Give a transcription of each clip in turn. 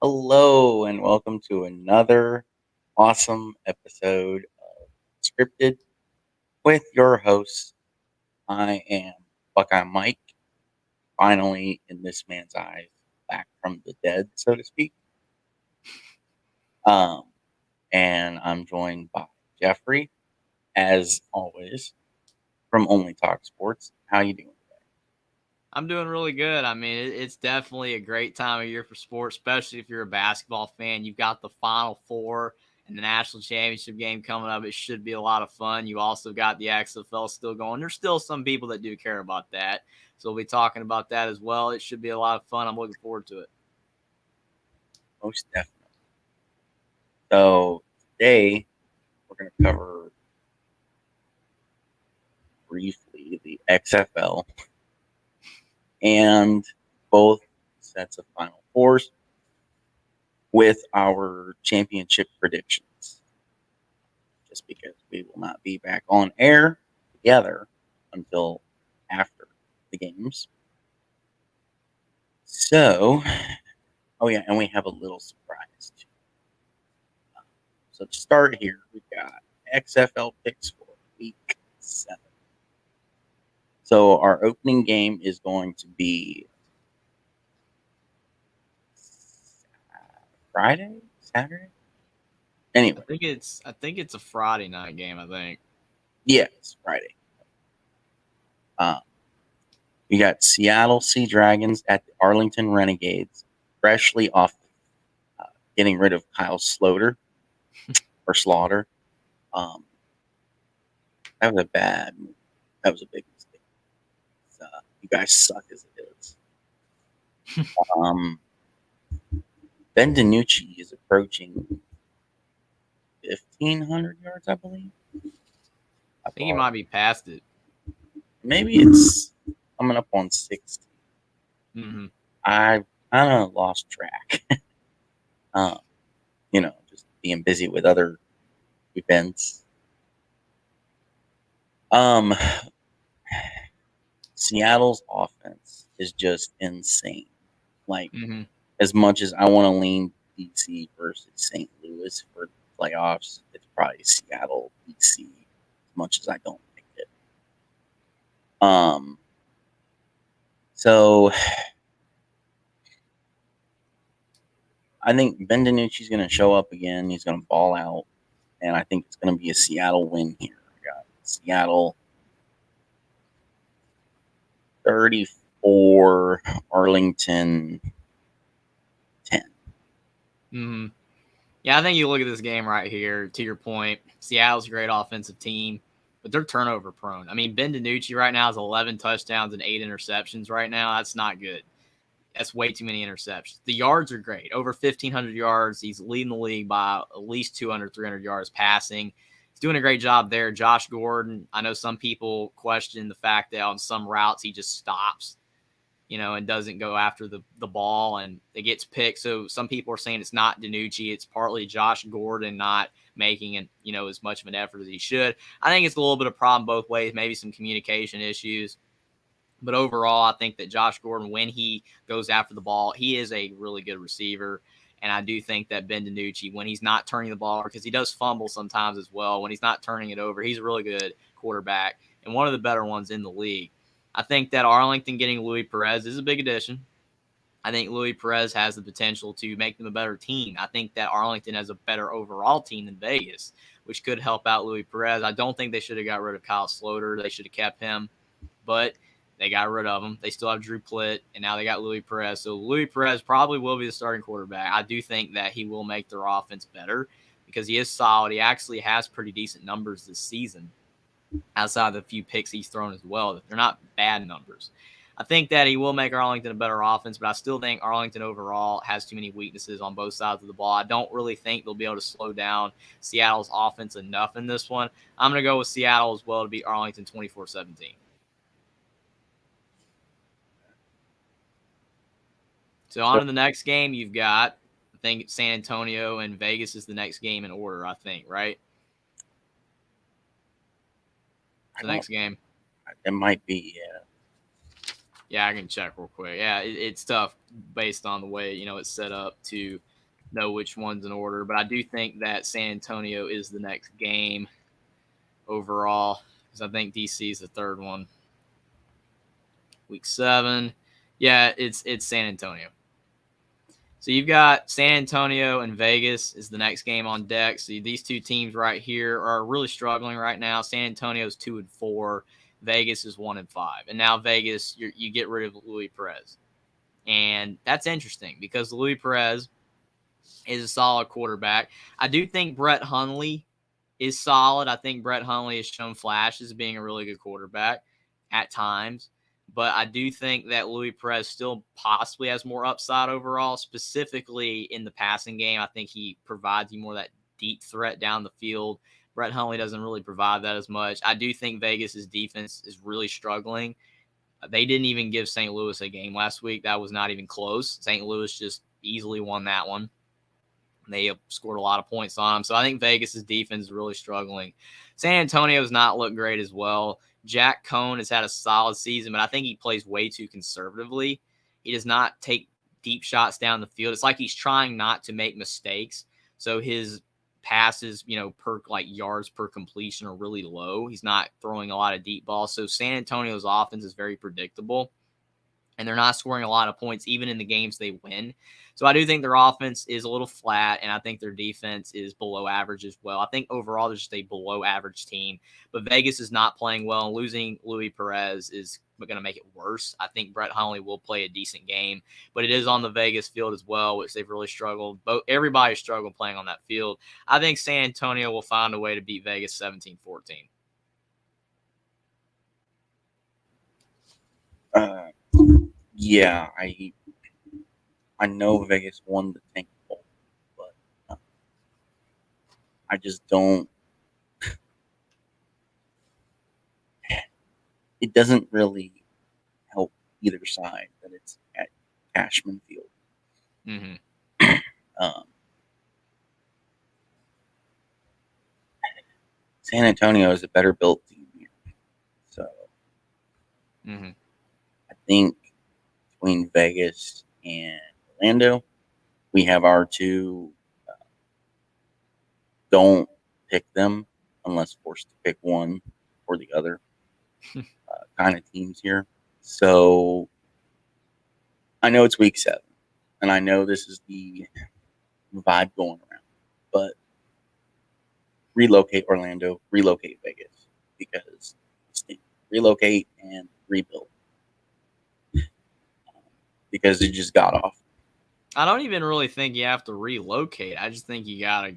Hello, and welcome to another awesome episode of Scripted with your host. I am Buckeye Mike, finally in this man's eyes, back from the dead, so to speak. Um, and I'm joined by Jeffrey, as always, from Only Talk Sports. How you doing? I'm doing really good. It's definitely a great time of year for sports, especially if you're a basketball fan. You've got the Final Four and the national championship game coming up. It should be a lot of fun. You also got the XFL still going. There's still some people that do care about that. So we'll be talking about that as well. It should be a lot of fun. I'm looking forward to it. Most definitely. So today we're going to cover briefly the XFL and both sets of Final Fours with our championship predictions. Just because we will not be back on air together until after the games. So, oh yeah, and we have a little surprise too. So to start here, we've got XFL picks for week 7. So our opening game is going to be Friday, Saturday. I Anyway, think it's a Friday night game, I think. yes, Friday. Um, we got Seattle Sea Dragons at the Arlington Renegades, freshly off getting rid of Kyle Slaughter or Slaughter. Um, that was a bad move. That was a big mistake. You guys suck as it is. Um, Ben DiNucci is approaching 1,500 yards, I believe. I think he might be past it. Maybe it's coming up on 60. Mm-hmm. I kind of lost track. um, just being busy with other events. Um, Seattle's offense is just insane. Like, Mm-hmm. as much as I want to lean DC versus St. Louis for the playoffs, it's probably Seattle DC. As much as I don't like it. So I think Ben DiNucci's going to show up again. He's going to ball out, and I think it's going to be a Seattle win here. I got Seattle 34, Arlington 10. Mm-hmm. Yeah, I think you look at this game right here, to your point, Seattle's a great offensive team, but they're turnover prone. Ben DiNucci right now has 11 touchdowns and 8 interceptions right now. That's not good. That's way too many interceptions. The yards are great. Over 1,500 yards. He's leading the league by at least 200, 300 yards passing. He's doing a great job there. Josh Gordon, I know some people question the fact that on some routes he just stops, and doesn't go after the ball and it gets picked. So some people are saying it's not DiNucci. It's partly Josh Gordon not making as much of an effort as he should. I think it's a little bit of problem both ways, maybe some communication issues. But overall, I think that Josh Gordon, when he goes after the ball, he is a really good receiver. And I do think that Ben DiNucci, when he's not turning the ball, because he does fumble sometimes as well, when he's not turning it over, he's a really good quarterback and one of the better ones in the league. I think that Arlington getting Louis Perez is a big addition. I think Louis Perez has the potential to make them a better team. I think that Arlington has a better overall team than Vegas, which could help out Louis Perez. I don't think they should have got rid of Kyle Slaughter. They should have kept him, but they got rid of him. They still have Drew Plitt, and now they got Louis Perez. So Louis Perez probably will be the starting quarterback. I do think that he will make their offense better because he is solid. He actually has pretty decent numbers this season outside of the few picks he's thrown as well. They're not bad numbers. I think that he will make Arlington a better offense, but I still think Arlington overall has too many weaknesses on both sides of the ball. I don't really think they'll be able to slow down Seattle's offense enough in this one. I'm going to go with Seattle as well to beat Arlington 24-17. So on So to the next game, you've got, I think San Antonio and Vegas is the next game in order, I think, right? It's I the don't. next game. It might be. Yeah, I can check real quick. Yeah, it's tough based on the way, it's set up to know which one's in order, but I do think that San Antonio is the next game overall because I think DC is the third one. Week 7. Yeah, it's San Antonio. So you've got San Antonio and Vegas is the next game on deck. So these two teams right here are really struggling right now. San Antonio is 2-4. Vegas is 1-5. And now Vegas, you get rid of Luis Perez. And that's interesting because Luis Perez is a solid quarterback. I do think Brett Hundley is solid. I think Brett Hundley has shown flashes of being a really good quarterback at times. But I do think that Luis Perez still possibly has more upside overall, specifically in the passing game. I think he provides you more of that deep threat down the field. Brett Hundley doesn't really provide that as much. I do think Vegas's defense is really struggling. They didn't even give St. Louis a game last week. That was not even close. St. Louis just easily won that one. They have scored a lot of points on them. So I think Vegas's defense is really struggling. San Antonio's not looked great as well. Jack Cohn has had a solid season, but I think he plays way too conservatively. He does not take deep shots down the field. It's like he's trying not to make mistakes. So his passes, per yards per completion are really low. He's not throwing a lot of deep balls. So San Antonio's offense is very predictable. And they're not scoring a lot of points even in the games they win. So I do think their offense is a little flat, and I think their defense is below average as well. I think overall they're just a below average team. But Vegas is not playing well, and losing Luis Perez is going to make it worse. I think Brett Hundley will play a decent game, but it is on the Vegas field as well, which they've really struggled. Everybody struggled playing on that field. I think San Antonio will find a way to beat Vegas 17-14. Yeah, I know Vegas won the Tank Bowl, but I just don't. It doesn't really help either side that it's at Cashman Field. Mm-hmm. San Antonio is a better built team here, so I think between Vegas and Orlando, we have our two. Don't pick them unless forced to pick one or the other kind of teams here. So I know it's week 7, and I know this is the vibe going around, but relocate Orlando, relocate Vegas, because relocate and rebuild because it just got off. I don't even really think you have to relocate. I just think you got to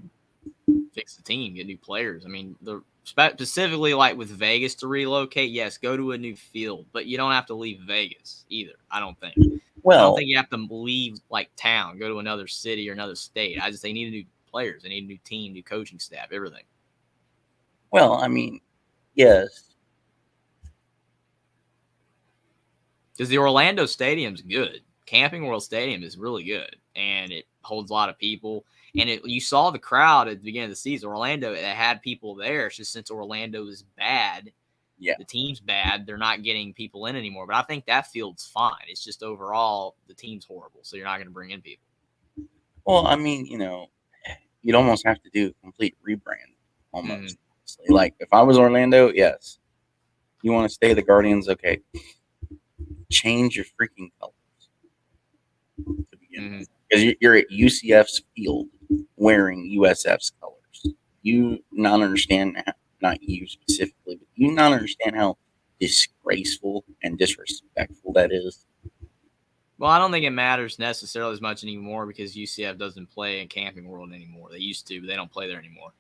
fix the team, get new players. I mean, specifically like with Vegas to relocate, yes, go to a new field, but you don't have to leave Vegas either. I don't think. Well, I don't think you have to leave town, go to another city or another state. They need new players, they need a new team, new coaching staff, everything. Well, I mean, yes, because the Orlando Stadium's good. Camping World Stadium is really good, and it holds a lot of people. And you saw the crowd at the beginning of the season. Orlando, it had people there. It's just since Orlando is bad, the team's bad, they're not getting people in anymore. But I think that field's fine. It's just overall the team's horrible, so you're not going to bring in people. Well, I mean, you'd almost have to do a complete rebrand almost. Like if I was Orlando, yes. You want to stay the Guardians, okay. Change your freaking colors to begin with. Because you're at UCF's field wearing USF's colors. You not understand, not you specifically, but you not understand how disgraceful and disrespectful that is. Well, I don't think it matters necessarily as much anymore because UCF doesn't play in Camping World anymore. They used to, but they don't play there anymore.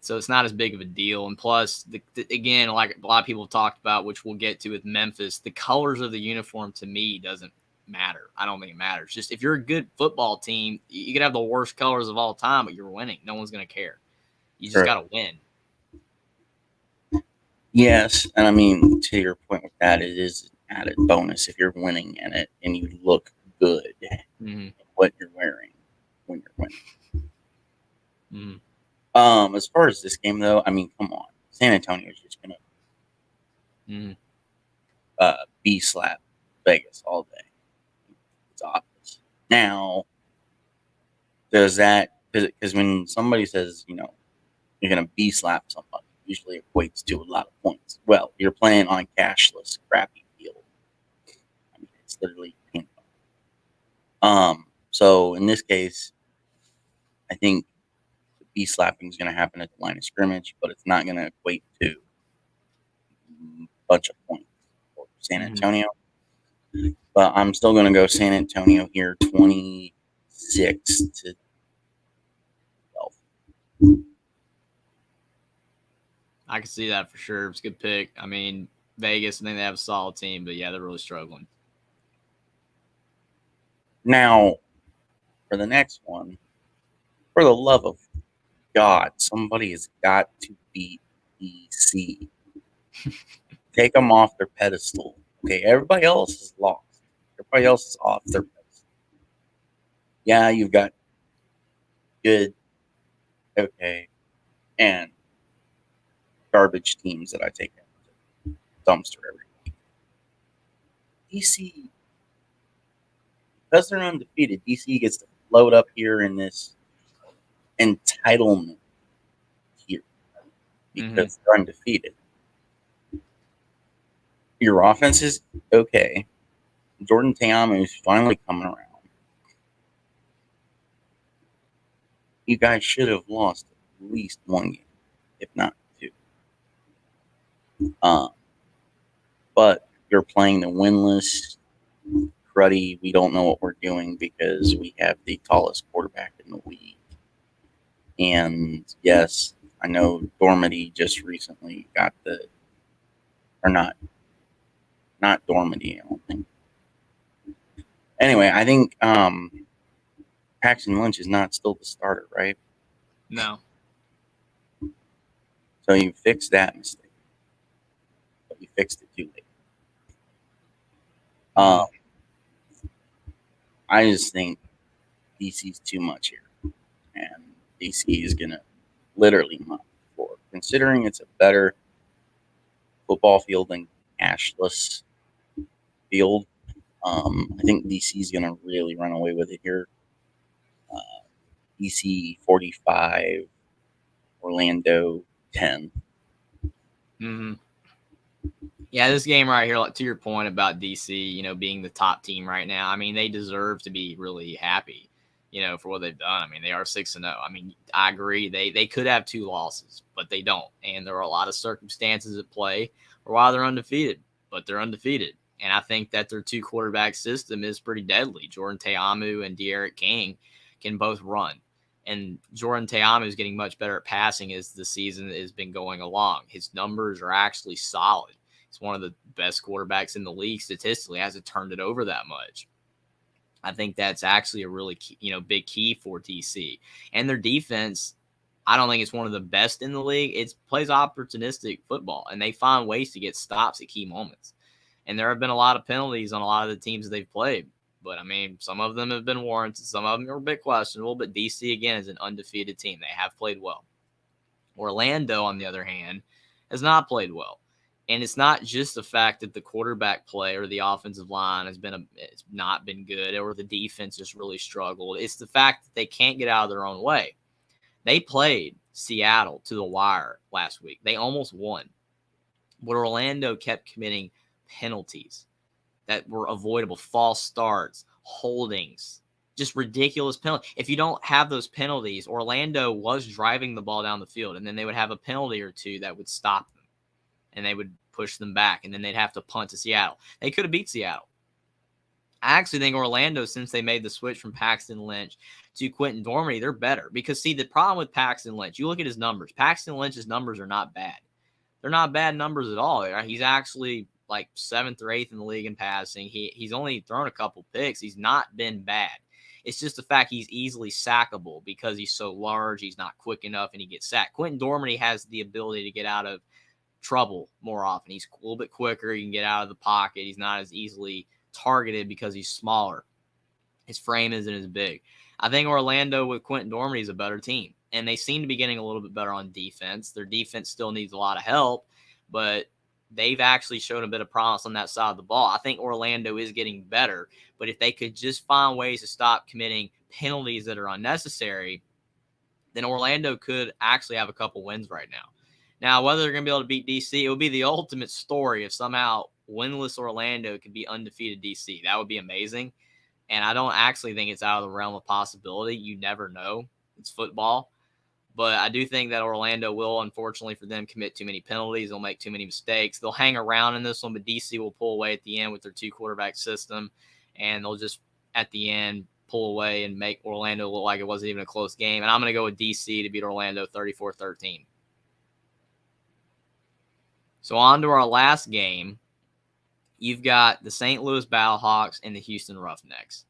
So it's not as big of a deal. And plus, again, like a lot of people have talked about, which we'll get to with Memphis, the colors of the uniform to me doesn't matter. I don't think it matters. Just if you're a good football team, you could have the worst colors of all time, but you're winning. No one's going to care. You just got to win. Yes, and I mean, to your point with that, it is an added bonus if you're winning in it and you look good in what you're wearing when you're winning. As far as this game, though, I mean, come on. San Antonio is just going to B-slap Vegas all day. It's obvious. Now, does that, because when somebody says, you're going to B-slap somebody, usually equates to a lot of points. Well, you're playing on a cashless, crappy field. I mean, it's literally painful. So in this case, I think the B-slapping is going to happen at the line of scrimmage, but it's not going to equate to a bunch of points for San Antonio. But I'm still going to go San Antonio here, 26 to 12. I can see that for sure. It's a good pick. I mean, Vegas, I think they have a solid team, but yeah, they're really struggling. Now, for the next one, for the love of God, somebody has got to beat DC. Take them off their pedestal. Okay, everybody else is lost. Everybody else is off their pedestal. Yeah, you've got good, okay, and garbage teams that I take out to the dumpster every week. DC, because they're undefeated, DC gets to float up here in this entitlement here because they're undefeated. Your offense is okay. Jordan Ta'amu is finally coming around. You guys should have lost at least one game, if not two. But you're playing the winless, cruddy, we don't know what we're doing because we have the tallest quarterback in the league. And yes, I know Dormady just recently got not Dormady, I don't think. Anyway, I think Paxton Lynch is not still the starter, right? No. So you fixed that mistake. But you fixed it too late. I just think DC's too much here. And DC is going to literally mop the floor. Considering it's a better football field than cashless field, I think DC is going to really run away with it here. DC 45, Orlando 10. Yeah, this game right here, like to your point about DC, being the top team right now. I mean, they deserve to be really happy, for what they've done. I mean, they are 6-0. I mean, I agree. They could have 2 losses, but they don't. And there are a lot of circumstances at play for why they're undefeated, but they're undefeated. And I think that their 2 quarterback system is pretty deadly. Jordan Ta'amu and De'Aaron King can both run. And Jordan Ta'amu is getting much better at passing as the season has been going along. His numbers are actually solid. He's one of the best quarterbacks in the league statistically. Hasn't turned it over that much. I think that's actually a really big key for DC. And their defense, I don't think it's one of the best in the league. It plays opportunistic football, and they find ways to get stops at key moments. And there have been a lot of penalties on a lot of the teams that they've played. But, I mean, some of them have been warranted. Some of them are a bit questionable. But DC, again, is an undefeated team. They have played well. Orlando, on the other hand, has not played well. And it's not just the fact that the quarterback play or the offensive line it's not been good or the defense just really struggled. It's the fact that they can't get out of their own way. They played Seattle to the wire last week. They almost won. But Orlando kept committing penalties that were avoidable, false starts, holdings, just ridiculous penalties. If you don't have those penalties, Orlando was driving the ball down the field, and then they would have a penalty or two that would stop them, and they would push them back, and then they'd have to punt to Seattle. They could have beat Seattle. I actually think Orlando, since they made the switch from Paxton Lynch to Quentin Dormady, they're better. Because, see, the problem with Paxton Lynch, you look at his numbers. Paxton Lynch's numbers are not bad. They're not bad numbers at all. He's actually like 7th or 8th in the league in passing. He's only thrown a couple picks. He's not been bad. It's just the fact he's easily sackable because he's so large. He's not quick enough, and he gets sacked. Quentin Dormady has the ability to get out of trouble more often. He's a little bit quicker. He can get out of the pocket. He's not as easily targeted because he's smaller. His frame isn't as big. I think Orlando with Quentin Dormady is a better team, and they seem to be getting a little bit better on defense. Their defense still needs a lot of help, but they've actually shown a bit of promise on that side of the ball. I think Orlando is getting better, but if they could just find ways to stop committing penalties that are unnecessary, then Orlando could actually have a couple wins right now. Now, whether they're going to be able to beat DC, it would be the ultimate story if somehow winless Orlando could be undefeated DC. That would be amazing. And I don't actually think it's out of the realm of possibility. You never know. It's football. But I do think that Orlando will, unfortunately for them, commit too many penalties. They'll make too many mistakes. They'll hang around in this one, but DC will pull away at the end with their 2-quarterback system. And they'll just, at the end, pull away and make Orlando look like it wasn't even a close game. And I'm going to go with DC to beat Orlando 34-13. So on to our last game. You've got the St. Louis Battlehawks and the Houston Roughnecks.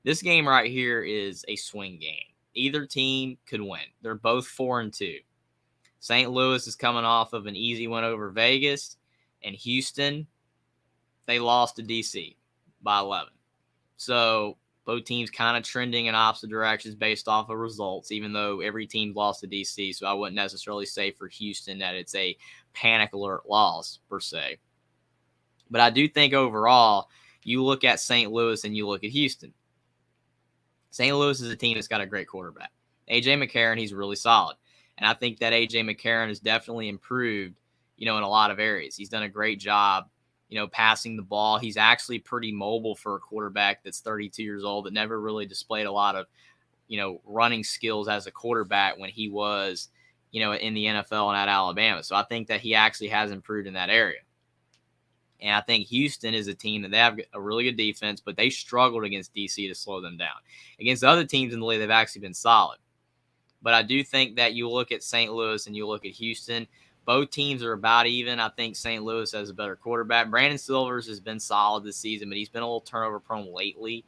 This game right here is a swing game. Either team could win. They're both 4-2. St. Louis is coming off of an easy win over Vegas, and Houston, they lost to DC by 11. So both teams kind of trending in opposite directions based off of results, even though every team lost to DC. So I wouldn't necessarily say for Houston that it's a panic alert loss per se. But I do think overall, you look at St. Louis and you look at Houston. St. Louis is a team that's got a great quarterback. A.J. McCarron, he's really solid. And I think that A.J. McCarron has definitely improved, in a lot of areas. He's done a great job, passing the ball. He's actually pretty mobile for a quarterback that's 32 years old that never really displayed a lot of, running skills as a quarterback when he was, in the NFL and at Alabama. So I think that he actually has improved in that area. And I think Houston is a team that they have a really good defense, but they struggled against DC to slow them down. Against other teams in the league, they've actually been solid. But I do think that you look at St. Louis and you look at Houston, both teams are about even. I think St. Louis has a better quarterback. Brandon Silvers has been solid this season, but he's been a little turnover prone lately.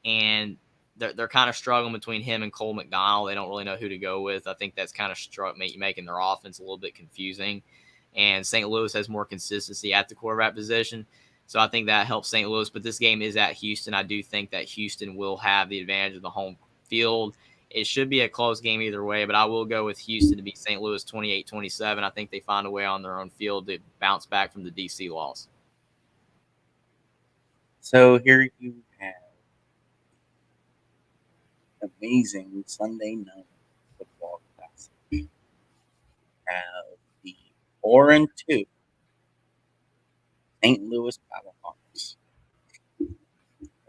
And they're kind of struggling between him and Cole McDonald. They don't really know who to go with. I think that's kind of making their offense a little bit confusing. And St. Louis has more consistency at the quarterback position. So I think that helps St. Louis. But this game is at Houston. I do think that Houston will have the advantage of the home field. It should be a close game either way, but I will go with Houston to beat St. Louis 28-27. I think they find a way on their own field to bounce back from the DC loss. So here you have amazing Sunday night football classic. You have the 4-2 St. Louis Battlehawks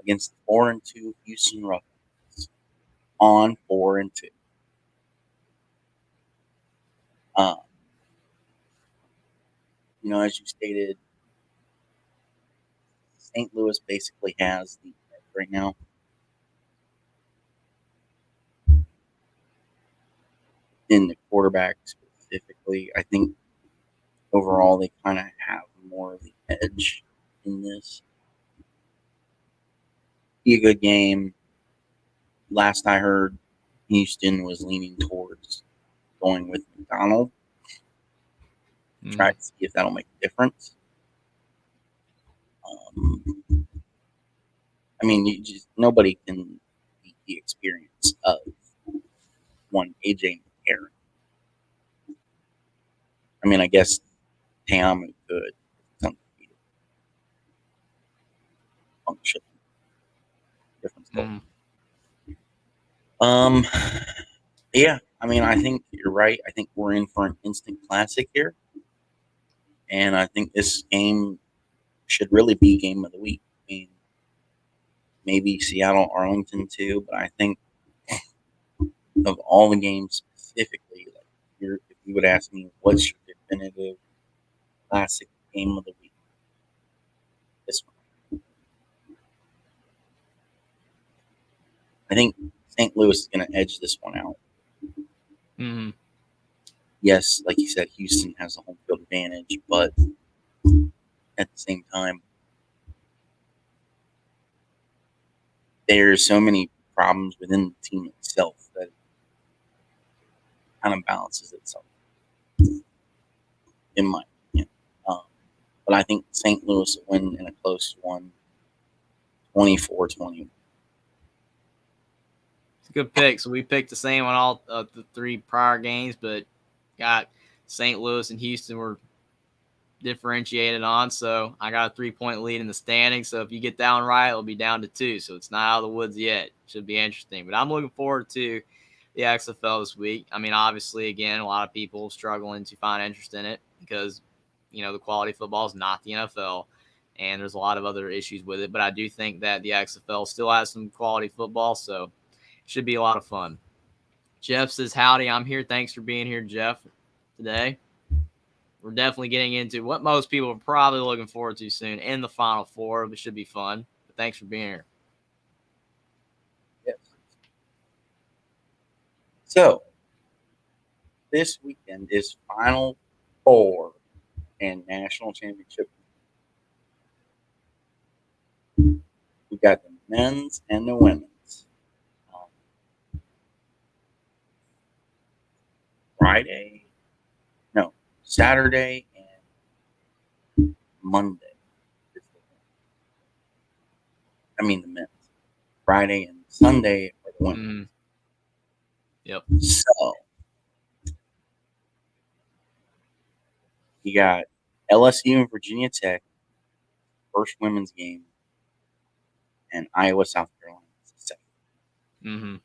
against the 4-2 Houston Roughnecks on 4-2. As you stated, St. Louis basically has the edge right now. In the quarterback specifically, I think overall they kind of have more of the edge in this. Be a good game. Last I heard, Houston was leaning towards going with McDonald. Try to see if that'll make a difference. Nobody can beat the experience of one A.J. McCarron. I guess Tamu could function. Different story. Yeah, I think you're right. I think we're in for an instant classic here. And I think this game should really be game of the week. Maybe Seattle, Arlington too, but I think of all the games specifically, if you would ask me what's your definitive classic game of the week, this one. I think St. Louis is going to edge this one out. Mm-hmm. Yes, like you said, Houston has the home field advantage, but at the same time, there's so many problems within the team itself that it kind of balances itself, in my opinion. But I think St. Louis will win in a close one, 24-21. It's a good pick. So we picked the same on all the three prior games, but got St. Louis and Houston were differentiated on. So I got a 3-point lead in the standings. So if you get that one right, it'll be down to 2. So it's not out of the woods yet. Should be interesting. But I'm looking forward to the XFL this week. I mean, obviously, again, a lot of people struggling to find interest in it because, the quality of football is not the NFL. And there's a lot of other issues with it. But I do think that the XFL still has some quality football. So it should be a lot of fun. Jeff says, howdy, I'm here. Thanks for being here, Jeff, today. We're definitely getting into what most people are probably looking forward to soon in the Final Four. It should be fun. But thanks for being here. Yes. So, this weekend is Final Four and National Championship. We got the men's and the women's. Saturday and Monday. The men's. Friday and Sunday are the women's. Yep. So, you got LSU and Virginia Tech, first women's game, and Iowa, South Carolina, second. Mm-hmm.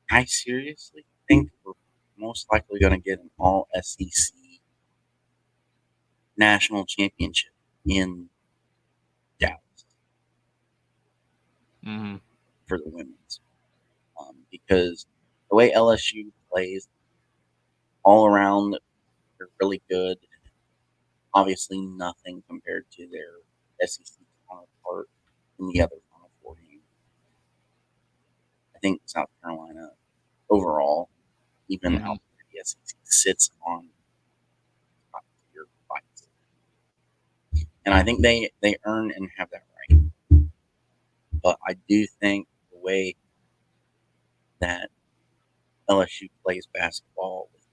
I seriously think we're most likely going to get an all SEC national championship in Dallas for the women's. Because the way LSU plays all around, they're really good. Obviously, nothing compared to their SEC counterpart in the other Final Four games. I think South Carolina overall, even out the SEC, sits on top tier fights. And I think they earn and have that right. But I do think the way that LSU plays basketball with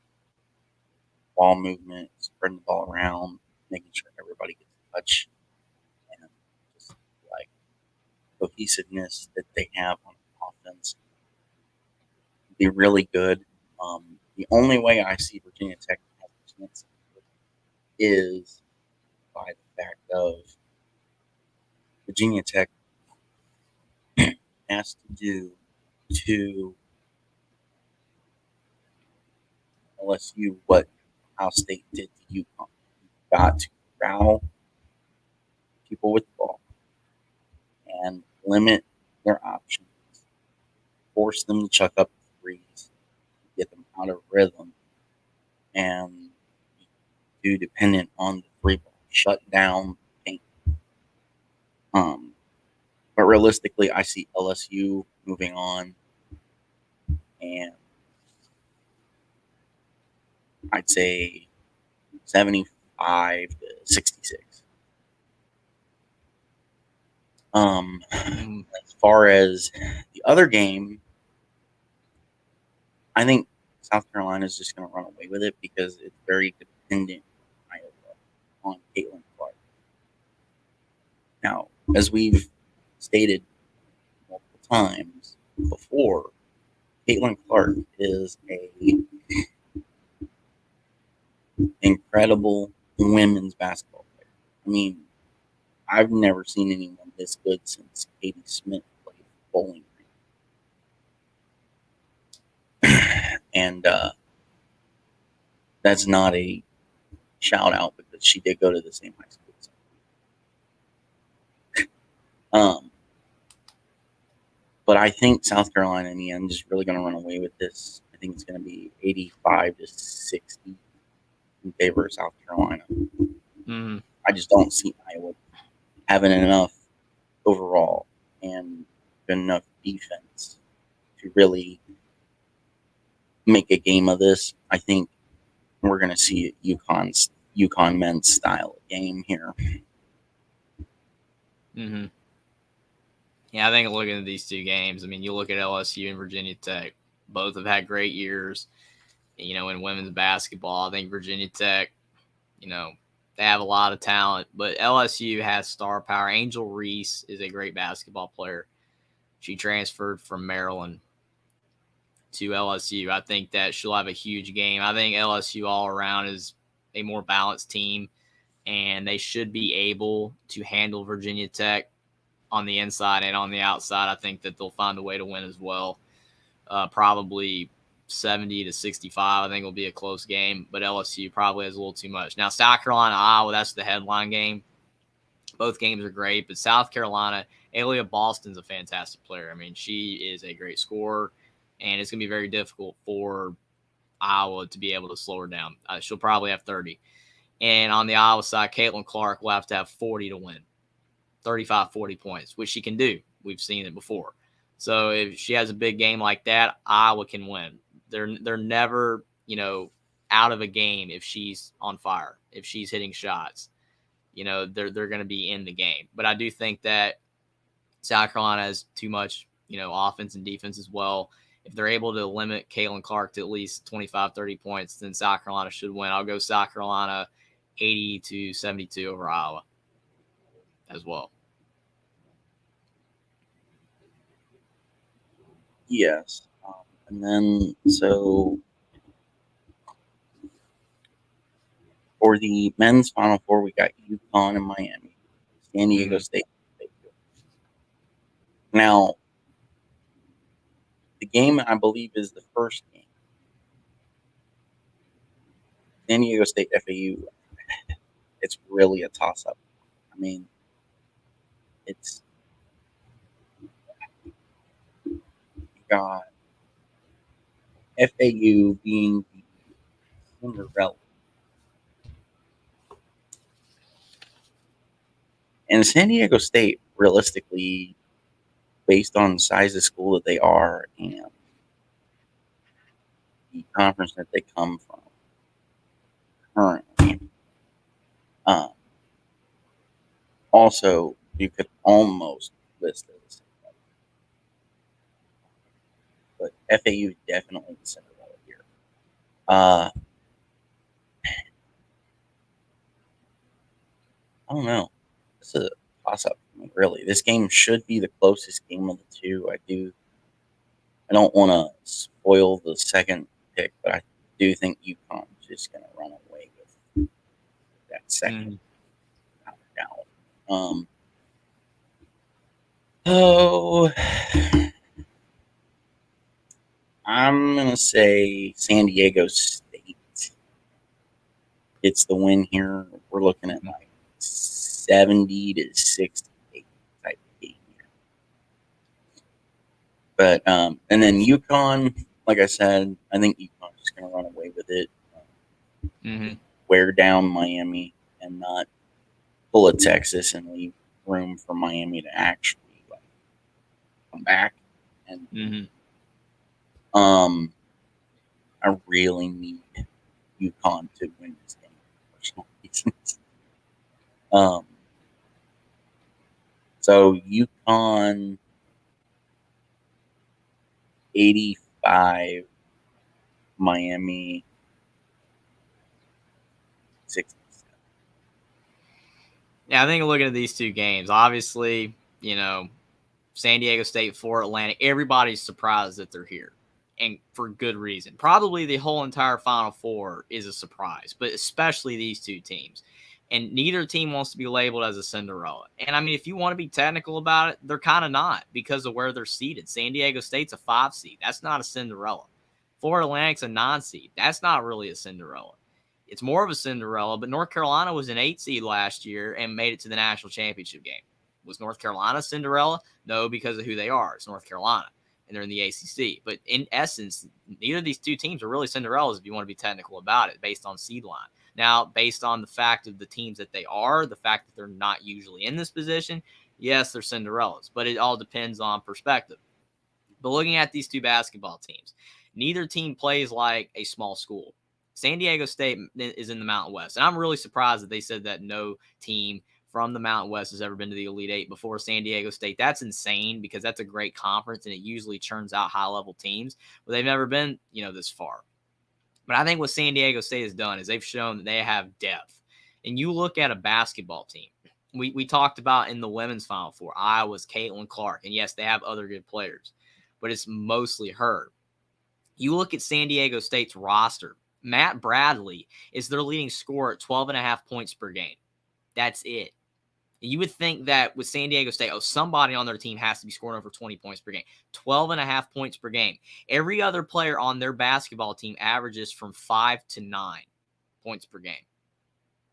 ball movement, spreading the ball around, making sure everybody gets a touch, and just like cohesiveness that they have on offense, be really good. The only way I see Virginia Tech has a chance is by the fact of Virginia Tech has to do to LSU what Ohio State did to UConn. You've got to corral people with the ball and limit their options, force them to chuck up threes, get them out of rhythm, and be too dependent on the three ball, shut down paint. But realistically, I see LSU moving on, and I'd say 75 to 66. As far as the other game, I think South Carolina is just going to run away with it because it's very dependent on Caitlin Clark. Now, as we've stated multiple times before, Caitlin Clark is a incredible women's basketball player. I've never seen anyone this good since Katie Smith played bowling. And that's not a shout out because she did go to the same high school. But I think South Carolina in the end is really going to run away with this. I think it's going to be 85 to 60 in favor of South Carolina. I just don't see Iowa having enough overall and enough defense to really make a game of this. I think we're going to see UConn men's style game here. Yeah, I think looking at these two games, you look at LSU and Virginia Tech. Both have had great years, in women's basketball. I think Virginia Tech, they have a lot of talent, but LSU has star power. Angel Reese is a great basketball player. She transferred from Maryland. to LSU. I think that she'll have a huge game. I think LSU all around is a more balanced team, and they should be able to handle Virginia Tech on the inside and on the outside. I think that they'll find a way to win as well. Probably 70-65. I think it'll be a close game, but LSU probably has a little too much. Now, South Carolina, Iowa, that's the headline game. Both games are great, but South Carolina, Aaliyah Boston's a fantastic player. I mean, she is a great scorer, and it's going to be very difficult for Iowa to be able to slow her down. She'll probably have 30. And on the Iowa side, Caitlin Clark will have to have 40 to win, 35, 40 points, which she can do. We've seen it before. So if she has a big game like that, Iowa can win. They're never, out of a game if she's on fire, if she's hitting shots. They're going to be in the game. But I do think that South Carolina has too much, offense and defense as well. If they're able to limit Caitlin Clark to at least 25, 30 points, then South Carolina should win. I'll go South Carolina 80-72 over Iowa as well. Yes. And then, so for the men's Final Four, we got UConn and Miami, San Diego State. Now, the game, I believe, is the first game. San Diego State FAU, it's really a toss-up. I mean, it's got FAU being the Cinderella. And San Diego State, realistically, based on the size of school that they are and the conference that they come from currently, also, you could almost list it as Cinderella. But FAU definitely the Cinderella here. I don't know. It's a toss-up. I mean, really, this game should be the closest game of the two. I don't want to spoil the second pick, but I do think UConn's just going to run away with that second. So I'm going to say San Diego State. It's the win here. We're looking at like 70-68 type game here. But and then UConn, like I said, I think UConn's just going to run away with it. Wear down Miami and not pull a Texas and leave room for Miami to actually come back. And I really need UConn to win this game for personal reasons. So UConn 85, Miami 67. Yeah, I think looking at these two games, obviously, San Diego State for Atlantic, everybody's surprised that they're here, and for good reason. Probably the whole entire Final Four is a surprise, but especially these two teams. And neither team wants to be labeled as a Cinderella. And I mean, if you want to be technical about it, they're kind of not because of where they're seated. San Diego State's a 5 seed. That's not a Cinderella. Florida Atlantic's a 9 seed. That's not really a Cinderella. It's more of a Cinderella, but North Carolina was an 8 seed last year and made it to the national championship game. Was North Carolina Cinderella? No, because of who they are. It's North Carolina, and they're in the ACC. But in essence, neither of these two teams are really Cinderellas if you want to be technical about it based on seed line. Now, based on the fact of the teams that they are, the fact that they're not usually in this position, yes, they're Cinderellas, but it all depends on perspective. But looking at these two basketball teams, neither team plays like a small school. San Diego State is in the Mountain West, and I'm really surprised that they said that no team from the Mountain West has ever been to the Elite Eight before San Diego State. That's insane because that's a great conference, and it usually churns out high-level teams, but they've never been, this far. But I think what San Diego State has done is they've shown that they have depth. And you look at a basketball team. We talked about in the women's Final Four, Iowa's Caitlin Clark. And yes, they have other good players, but it's mostly her. You look at San Diego State's roster. Matt Bradley is their leading scorer at 12.5 points per game. That's it. You would think that with San Diego State, somebody on their team has to be scoring over 20 points per game. 12.5 points per game. Every other player on their basketball team averages from 5 to 9 points per game.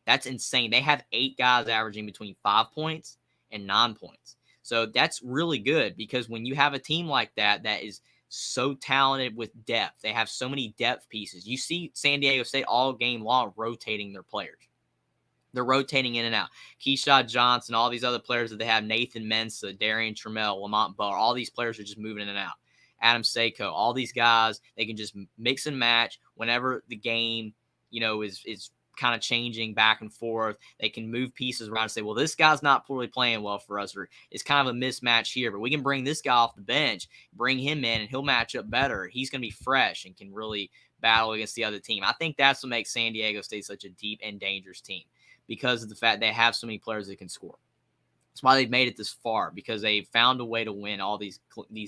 That's insane. They have 8 guys averaging between 5 points and 9 points. So that's really good, because when you have a team like that is so talented with depth, they have so many depth pieces. You see San Diego State all game long rotating their players. They're rotating in and out. Keyshawn Johnson, all these other players that they have, Nathan Mensah, Darian Trammell, Lamont Butler, all these players are just moving in and out. Adam Seiko, all these guys, they can just mix and match whenever the game, is kind of changing back and forth. They can move pieces around and say, well, this guy's not really playing well for us, or it's kind of a mismatch here, but we can bring this guy off the bench, bring him in, and he'll match up better. He's going to be fresh and can really battle against the other team. I think that's what makes San Diego State such a deep and dangerous team, because of the fact they have so many players that can score. That's why they've made it this far, because they found a way to win all these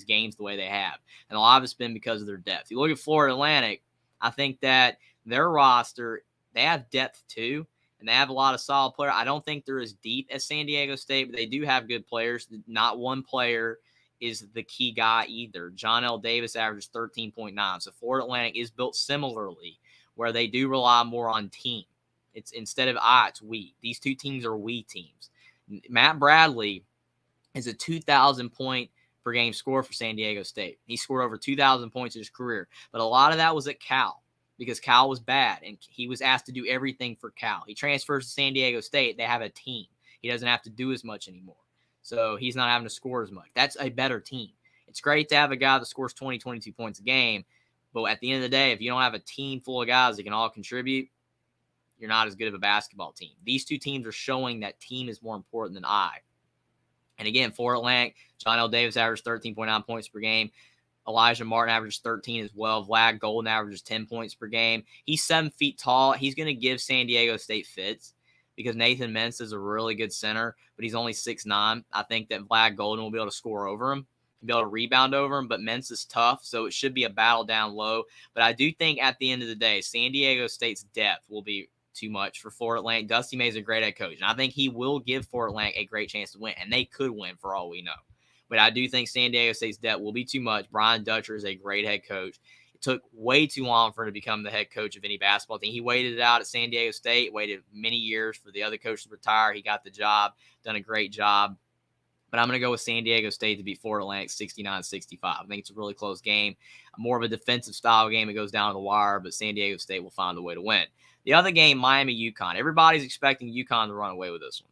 games the way they have. And a lot of it's been because of their depth. You look at Florida Atlantic, I think that their roster, they have depth too, and they have a lot of solid players. I don't think they're as deep as San Diego State, but they do have good players. Not one player is the key guy either. John L. Davis averages 13.9. So Florida Atlantic is built similarly, where they do rely more on team. It's instead of it's we. These two teams are we teams. Matt Bradley is a 2,000 point per game scorer for San Diego State. He scored over 2,000 points in his career, but a lot of that was at Cal, because Cal was bad and he was asked to do everything for Cal. He transfers to San Diego State. They have a team. He doesn't have to do as much anymore. So he's not having to score as much. That's a better team. It's great to have a guy that scores 20, 22 points a game, but at the end of the day, if you don't have a team full of guys that can all contribute, you're not as good of a basketball team. These two teams are showing that team is more important than I. And again, Florida Atlantic, John L. Davis averages 13.9 points per game. Elijah Martin averages 13 as well. Vlad Golden averages 10 points per game. He's 7 feet tall. He's going to give San Diego State fits, because Nathan Mensah is a really good center, but he's only 6'9". I think that Vlad Golden will be able to score over him, be able to rebound over him, but Mensah's tough, so it should be a battle down low. But I do think at the end of the day, San Diego State's depth will be too much for Florida Atlantic. Dusty May's a great head coach, and I think he will give Florida Atlantic a great chance to win, and they could win for all we know. But I do think San Diego State's depth will be too much. Brian Dutcher is a great head coach. It took way too long for him to become the head coach of any basketball team. He waited it out at San Diego State, waited many years for the other coach to retire. He got the job, done a great job. But I'm going to go with San Diego State to beat Florida Atlantic 69-65. I think it's a really close game. More of a defensive style game. It goes down to the wire, but San Diego State will find a way to win. The other game, Miami-UConn. Everybody's expecting UConn to run away with this one.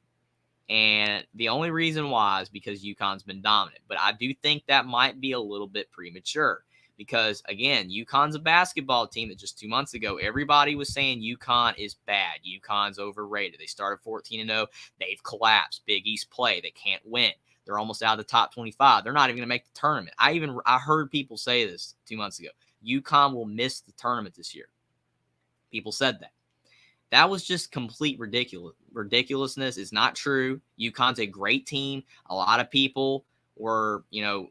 And the only reason why is because UConn's been dominant. But I do think that might be a little bit premature, because, again, UConn's a basketball team that just 2 months ago, everybody was saying UConn is bad. UConn's overrated. They started 14-0. They've collapsed. Big East play. They can't win. They're almost out of the top 25. They're not even going to make the tournament. I heard people say this 2 months ago. UConn will miss the tournament this year. People said that. That was just complete ridiculousness. It's not true. UConn's a great team. A lot of people were,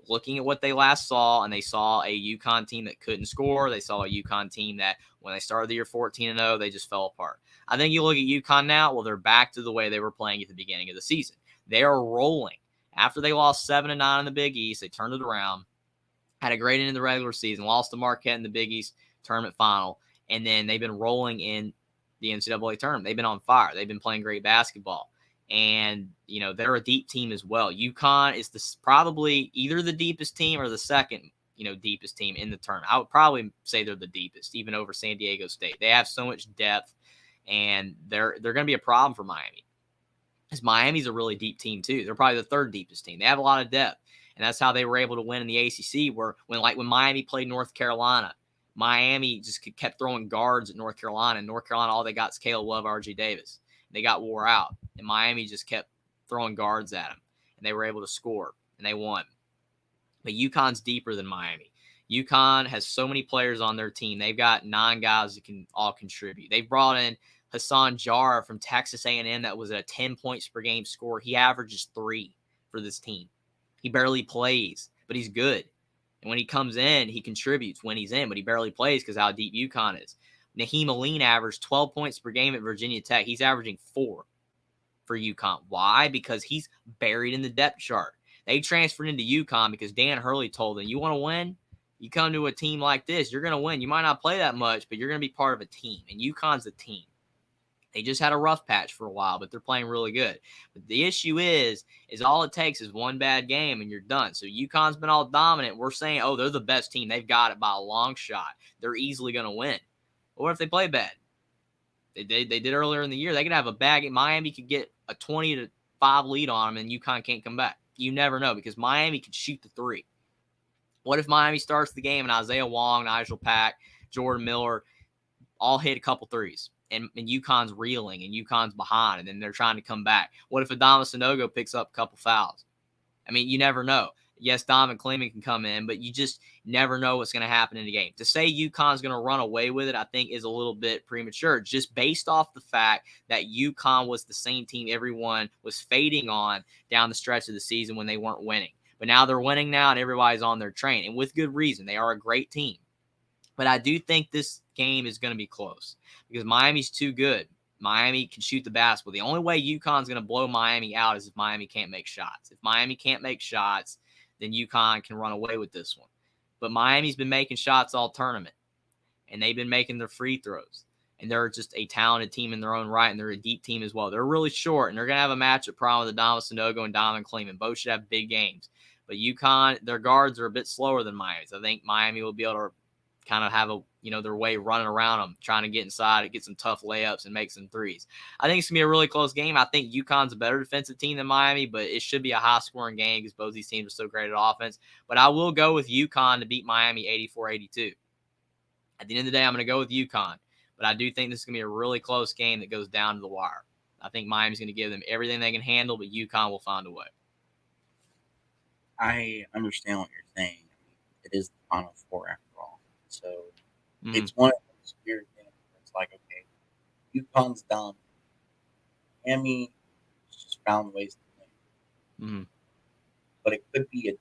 looking at what they last saw, and they saw a UConn team that couldn't score. They saw a UConn team that when they started the year 14-0, they just fell apart. I think you look at UConn now, well, they're back to the way they were playing at the beginning of the season. They are rolling. After they lost 7-9 in the Big East, they turned it around, had a great end of the regular season, lost to Marquette in the Big East tournament final, and then they've been rolling in the NCAA tournament. They've been on fire. They've been playing great basketball. And, they're a deep team as well. UConn is probably either the deepest team or the second, deepest team in the tournament. I would probably say they're the deepest, even over San Diego State. They have so much depth, and they're going to be a problem for Miami. Because Miami's a really deep team, too. They're probably the third deepest team. They have a lot of depth. And that's how they were able to win in the ACC, when Miami played North Carolina, Miami just kept throwing guards at North Carolina. And North Carolina, all they got is Caleb Love, R.J. Davis. They got wore out. And Miami just kept throwing guards at them. And they were able to score. And they won. But UConn's deeper than Miami. UConn has so many players on their team. They've got 9 guys that can all contribute. They brought in Hassan Jara from Texas A&M that was a 10 points per game scorer. He averages 3 for this team. He barely plays, but he's good. And when he comes in, he contributes when he's in, but he barely plays because how deep UConn is. Naheem Aline averaged 12 points per game at Virginia Tech. He's averaging 4 for UConn. Why? Because he's buried in the depth chart. They transferred into UConn because Dan Hurley told them, you want to win? You come to a team like this, you're going to win. You might not play that much, but you're going to be part of a team. And UConn's a team. They just had a rough patch for a while, but they're playing really good. But the issue is all it takes is one bad game and you're done. So UConn's been all dominant. We're saying, oh, they're the best team. They've got it by a long shot. They're easily going to win. Or what if they play bad? They did earlier in the year. They could have a bad game. Miami could get a 20-5 lead on them, and UConn can't come back. You never know because Miami could shoot the three. What if Miami starts the game and Isaiah Wong, Nigel Pack, Jordan Miller all hit a couple threes? And UConn's reeling and UConn's behind, and then they're trying to come back. What if Adama Sanogo picks up a couple fouls? I mean, you never know. Yes, Donovan Cleveland can come in, but you just never know what's going to happen in the game. To say UConn's going to run away with it, I think is a little bit premature, just based off the fact that UConn was the same team everyone was fading on down the stretch of the season when they weren't winning. But now they're winning now, and everybody's on their train, and with good reason. They are a great team. But I do think this game is going to be close because Miami's too good. Miami can shoot the basketball. The only way UConn's going to blow Miami out is if Miami can't make shots. If Miami can't make shots, then UConn can run away with this one. But Miami's been making shots all tournament, and they've been making their free throws. And they're just a talented team in their own right, and they're a deep team as well. They're really short, and they're going to have a matchup problem with Adama Sanogo and Donovan Cleveland. Both should have big games. But UConn, their guards are a bit slower than Miami's. I think Miami will be able to kind of have their way running around them, trying to get inside and get some tough layups and make some threes. I think it's going to be a really close game. I think UConn's a better defensive team than Miami, but it should be a high-scoring game because both these teams are so great at offense. But I will go with UConn to beat Miami 84-82. At the end of the day, I'm going to go with UConn, but I do think this is going to be a really close game that goes down to the wire. I think Miami's going to give them everything they can handle, but UConn will find a way. I understand what you're saying. It is the Final Four after all. So it's one of those weird things where it's like, okay, UConn's done. Miami just found ways to win. But it could be it's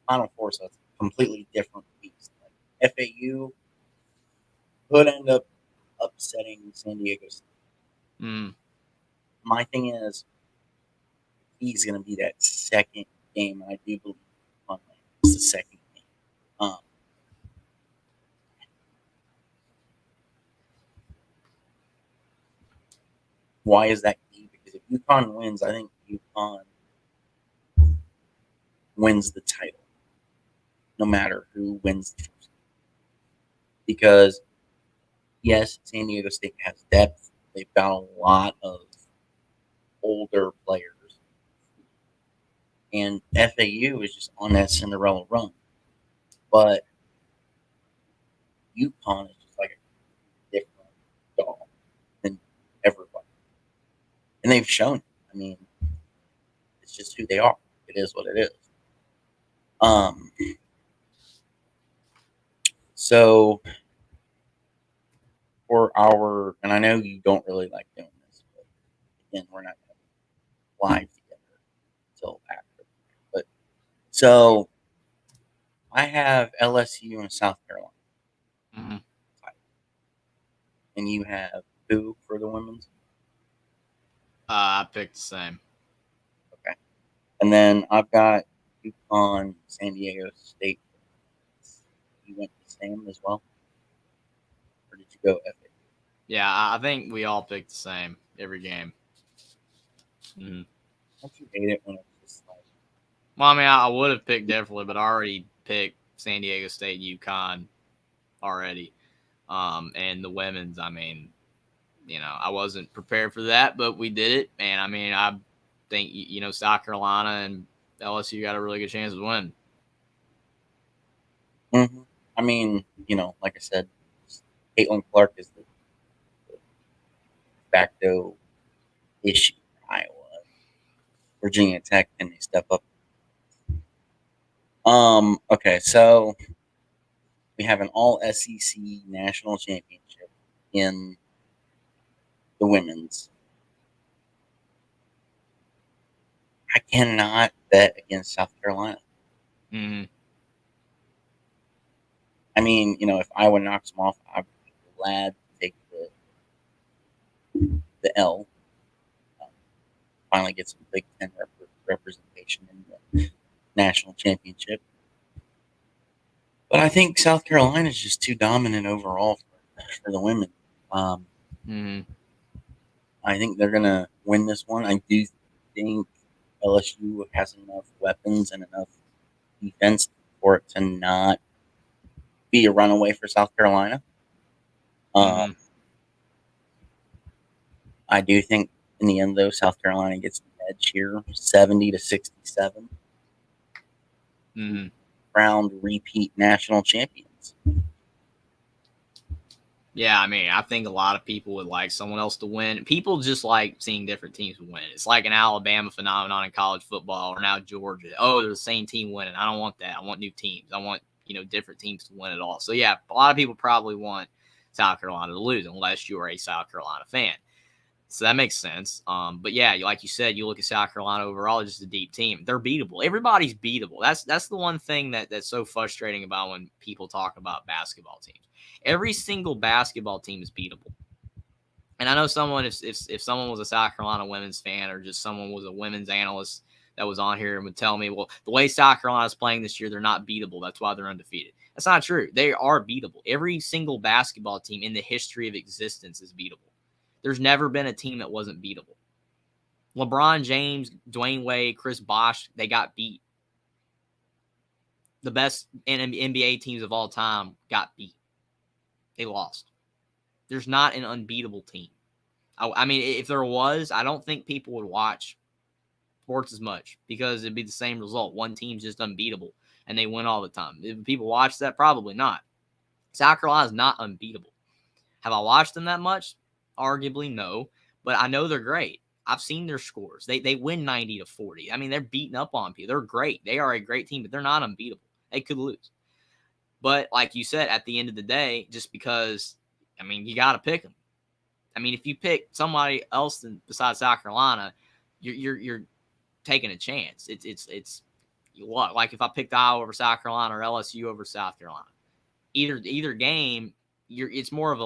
Final Four, so it's a completely different beast. Like FAU could end up upsetting San Diego State. My thing is, he's going to be that second game, and I do believe it's the second game. Why is that key? Because if UConn wins, I think UConn wins the title, no matter who wins the first game. Because, yes, San Diego State has depth. They've got a lot of older players. And FAU is just on that Cinderella run. But UConn is just like a different doll than everybody. And they've shown it. I mean, it's just who they are. It is what it is. So for and I know you don't really like doing this, but again, we're not going to live together until after. But so I have LSU and South Carolina. And you have who for the women's? I picked the same. Okay. And then I've got UConn, San Diego State. You went the same as well? Or did you go FA? Yeah, I think we all picked the same every game. Don't you hate it when it's just like... Well, I mean, I would have picked differently, but I already picked San Diego State, UConn already. And the women's, I mean, I wasn't prepared for that, but we did it. And, I mean, I think, South Carolina and LSU got a really good chance to win. Mm-hmm. I mean, like I said, Caitlin Clark is the facto issue in Iowa. Virginia Tech, can they step up? Okay, so we have an all SEC national championship in the women's. I cannot bet against South Carolina. Mm-hmm. I mean, if Iowa knocks them off, I'd be glad to take the L. Finally get some Big Ten representation in the national championship. But I think South Carolina is just too dominant overall for the women. Mm-hmm. I think they're going to win this one. I do think LSU has enough weapons and enough defense for it to not be a runaway for South Carolina. Mm-hmm. I do think in the end, though, South Carolina gets the edge here, 70-67. Mm-hmm. Crowned repeat national champions. Yeah, I mean, I think a lot of people would like someone else to win. People just like seeing different teams win. It's like an Alabama phenomenon in college football, or now Georgia. Oh, they're the same team winning. I don't want that. I want new teams. I want different teams to win it all. So yeah, a lot of people probably want South Carolina to lose, unless you are a South Carolina fan. So that makes sense. But yeah, like you said, you look at South Carolina overall, just a deep team. They're beatable. Everybody's beatable. That's the one thing that's so frustrating about when people talk about basketball teams. Every single basketball team is beatable. And I know someone, if someone was a South Carolina women's fan, or just someone was a women's analyst that was on here and would tell me, well, the way South Carolina is playing this year, they're not beatable. That's why they're undefeated. That's not true. They are beatable. Every single basketball team in the history of existence is beatable. There's never been a team that wasn't beatable. LeBron James, Dwayne Wade, Chris Bosh, they got beat. The best NBA teams of all time got beat. They lost. There's not an unbeatable team. I mean, if there was, I don't think people would watch sports as much, because it'd be the same result. One team's just unbeatable and they win all the time. If people watch that, probably not. South Carolina is not unbeatable. Have I watched them that much? Arguably, no. But I know they're great. I've seen their scores. They win 90-40. I mean, they're beating up on people. They're great. They are a great team, but they're not unbeatable. They could lose. But like you said, at the end of the day, just because, I mean, you got to pick them. I mean, if you pick somebody else besides South Carolina, you're taking a chance. It's luck. Like if I picked Iowa over South Carolina or LSU over South Carolina, either game, it's more of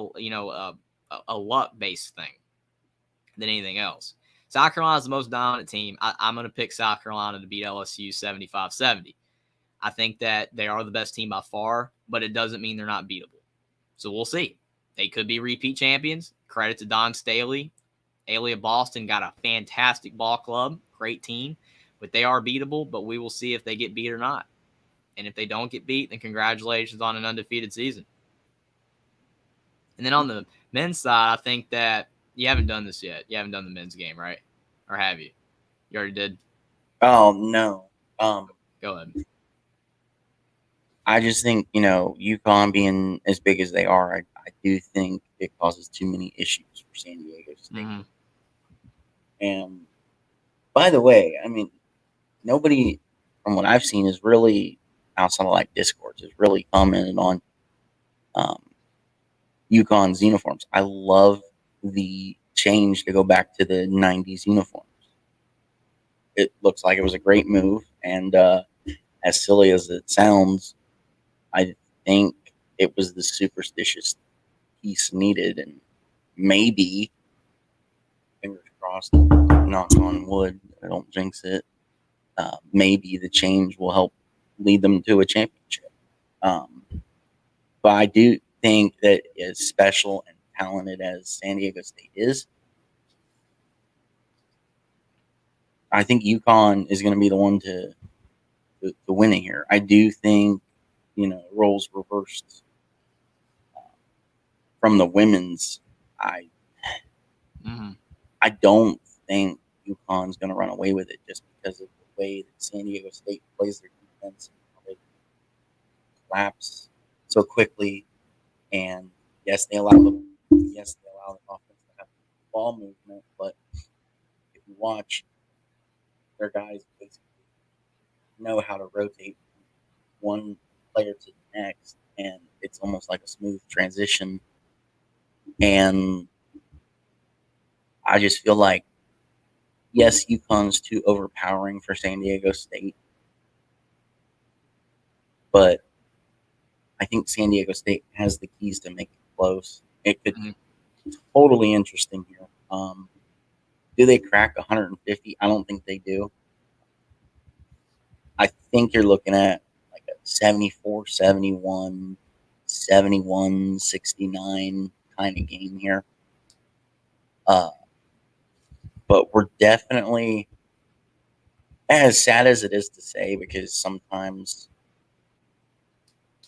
a luck based thing than anything else. South Carolina is the most dominant team. I'm going to pick South Carolina to beat LSU 75-70. I think that they are the best team by far, but it doesn't mean they're not beatable. So we'll see. They could be repeat champions. Credit to Don Staley. Ailey of Boston got a fantastic ball club, great team, but they are beatable, but we will see if they get beat or not. And if they don't get beat, then congratulations on an undefeated season. And then on the men's side, I think that you haven't done this yet. You haven't done the men's game, right? Or have you? You already did? Oh, no. Go ahead. I just think, UConn being as big as they are, I do think it causes too many issues for San Diego State. Mm-hmm. And by the way, I mean, nobody from what I've seen is really, outside of like Discords, is really commented on UConn's uniforms. I love the change to go back to the 90s uniforms. It looks like it was a great move. And as silly as it sounds, I think it was the superstitious piece needed. And maybe, fingers crossed, knock on wood, I don't jinx it, maybe the change will help lead them to a championship. But I do think that as special and talented as San Diego State is, I think UConn is going to be the one to win it here. I do think, roles reversed from the women's. Mm-hmm. I don't think UConn's going to run away with it just because of the way that San Diego State plays their defense and how they collapse so quickly. And yes, they allow the offense to have ball movement, but if you watch, their guys basically know how to rotate one player to the next, and it's almost like a smooth transition. And I just feel like, yes, UConn's too overpowering for San Diego State, but I think San Diego State has the keys to make it close. It could be totally interesting here. Do they crack 150? I don't think they do. I think you're looking at like a 74, 71, 71, 69 kind of game here. But we're definitely, as sad as it is to say, because sometimes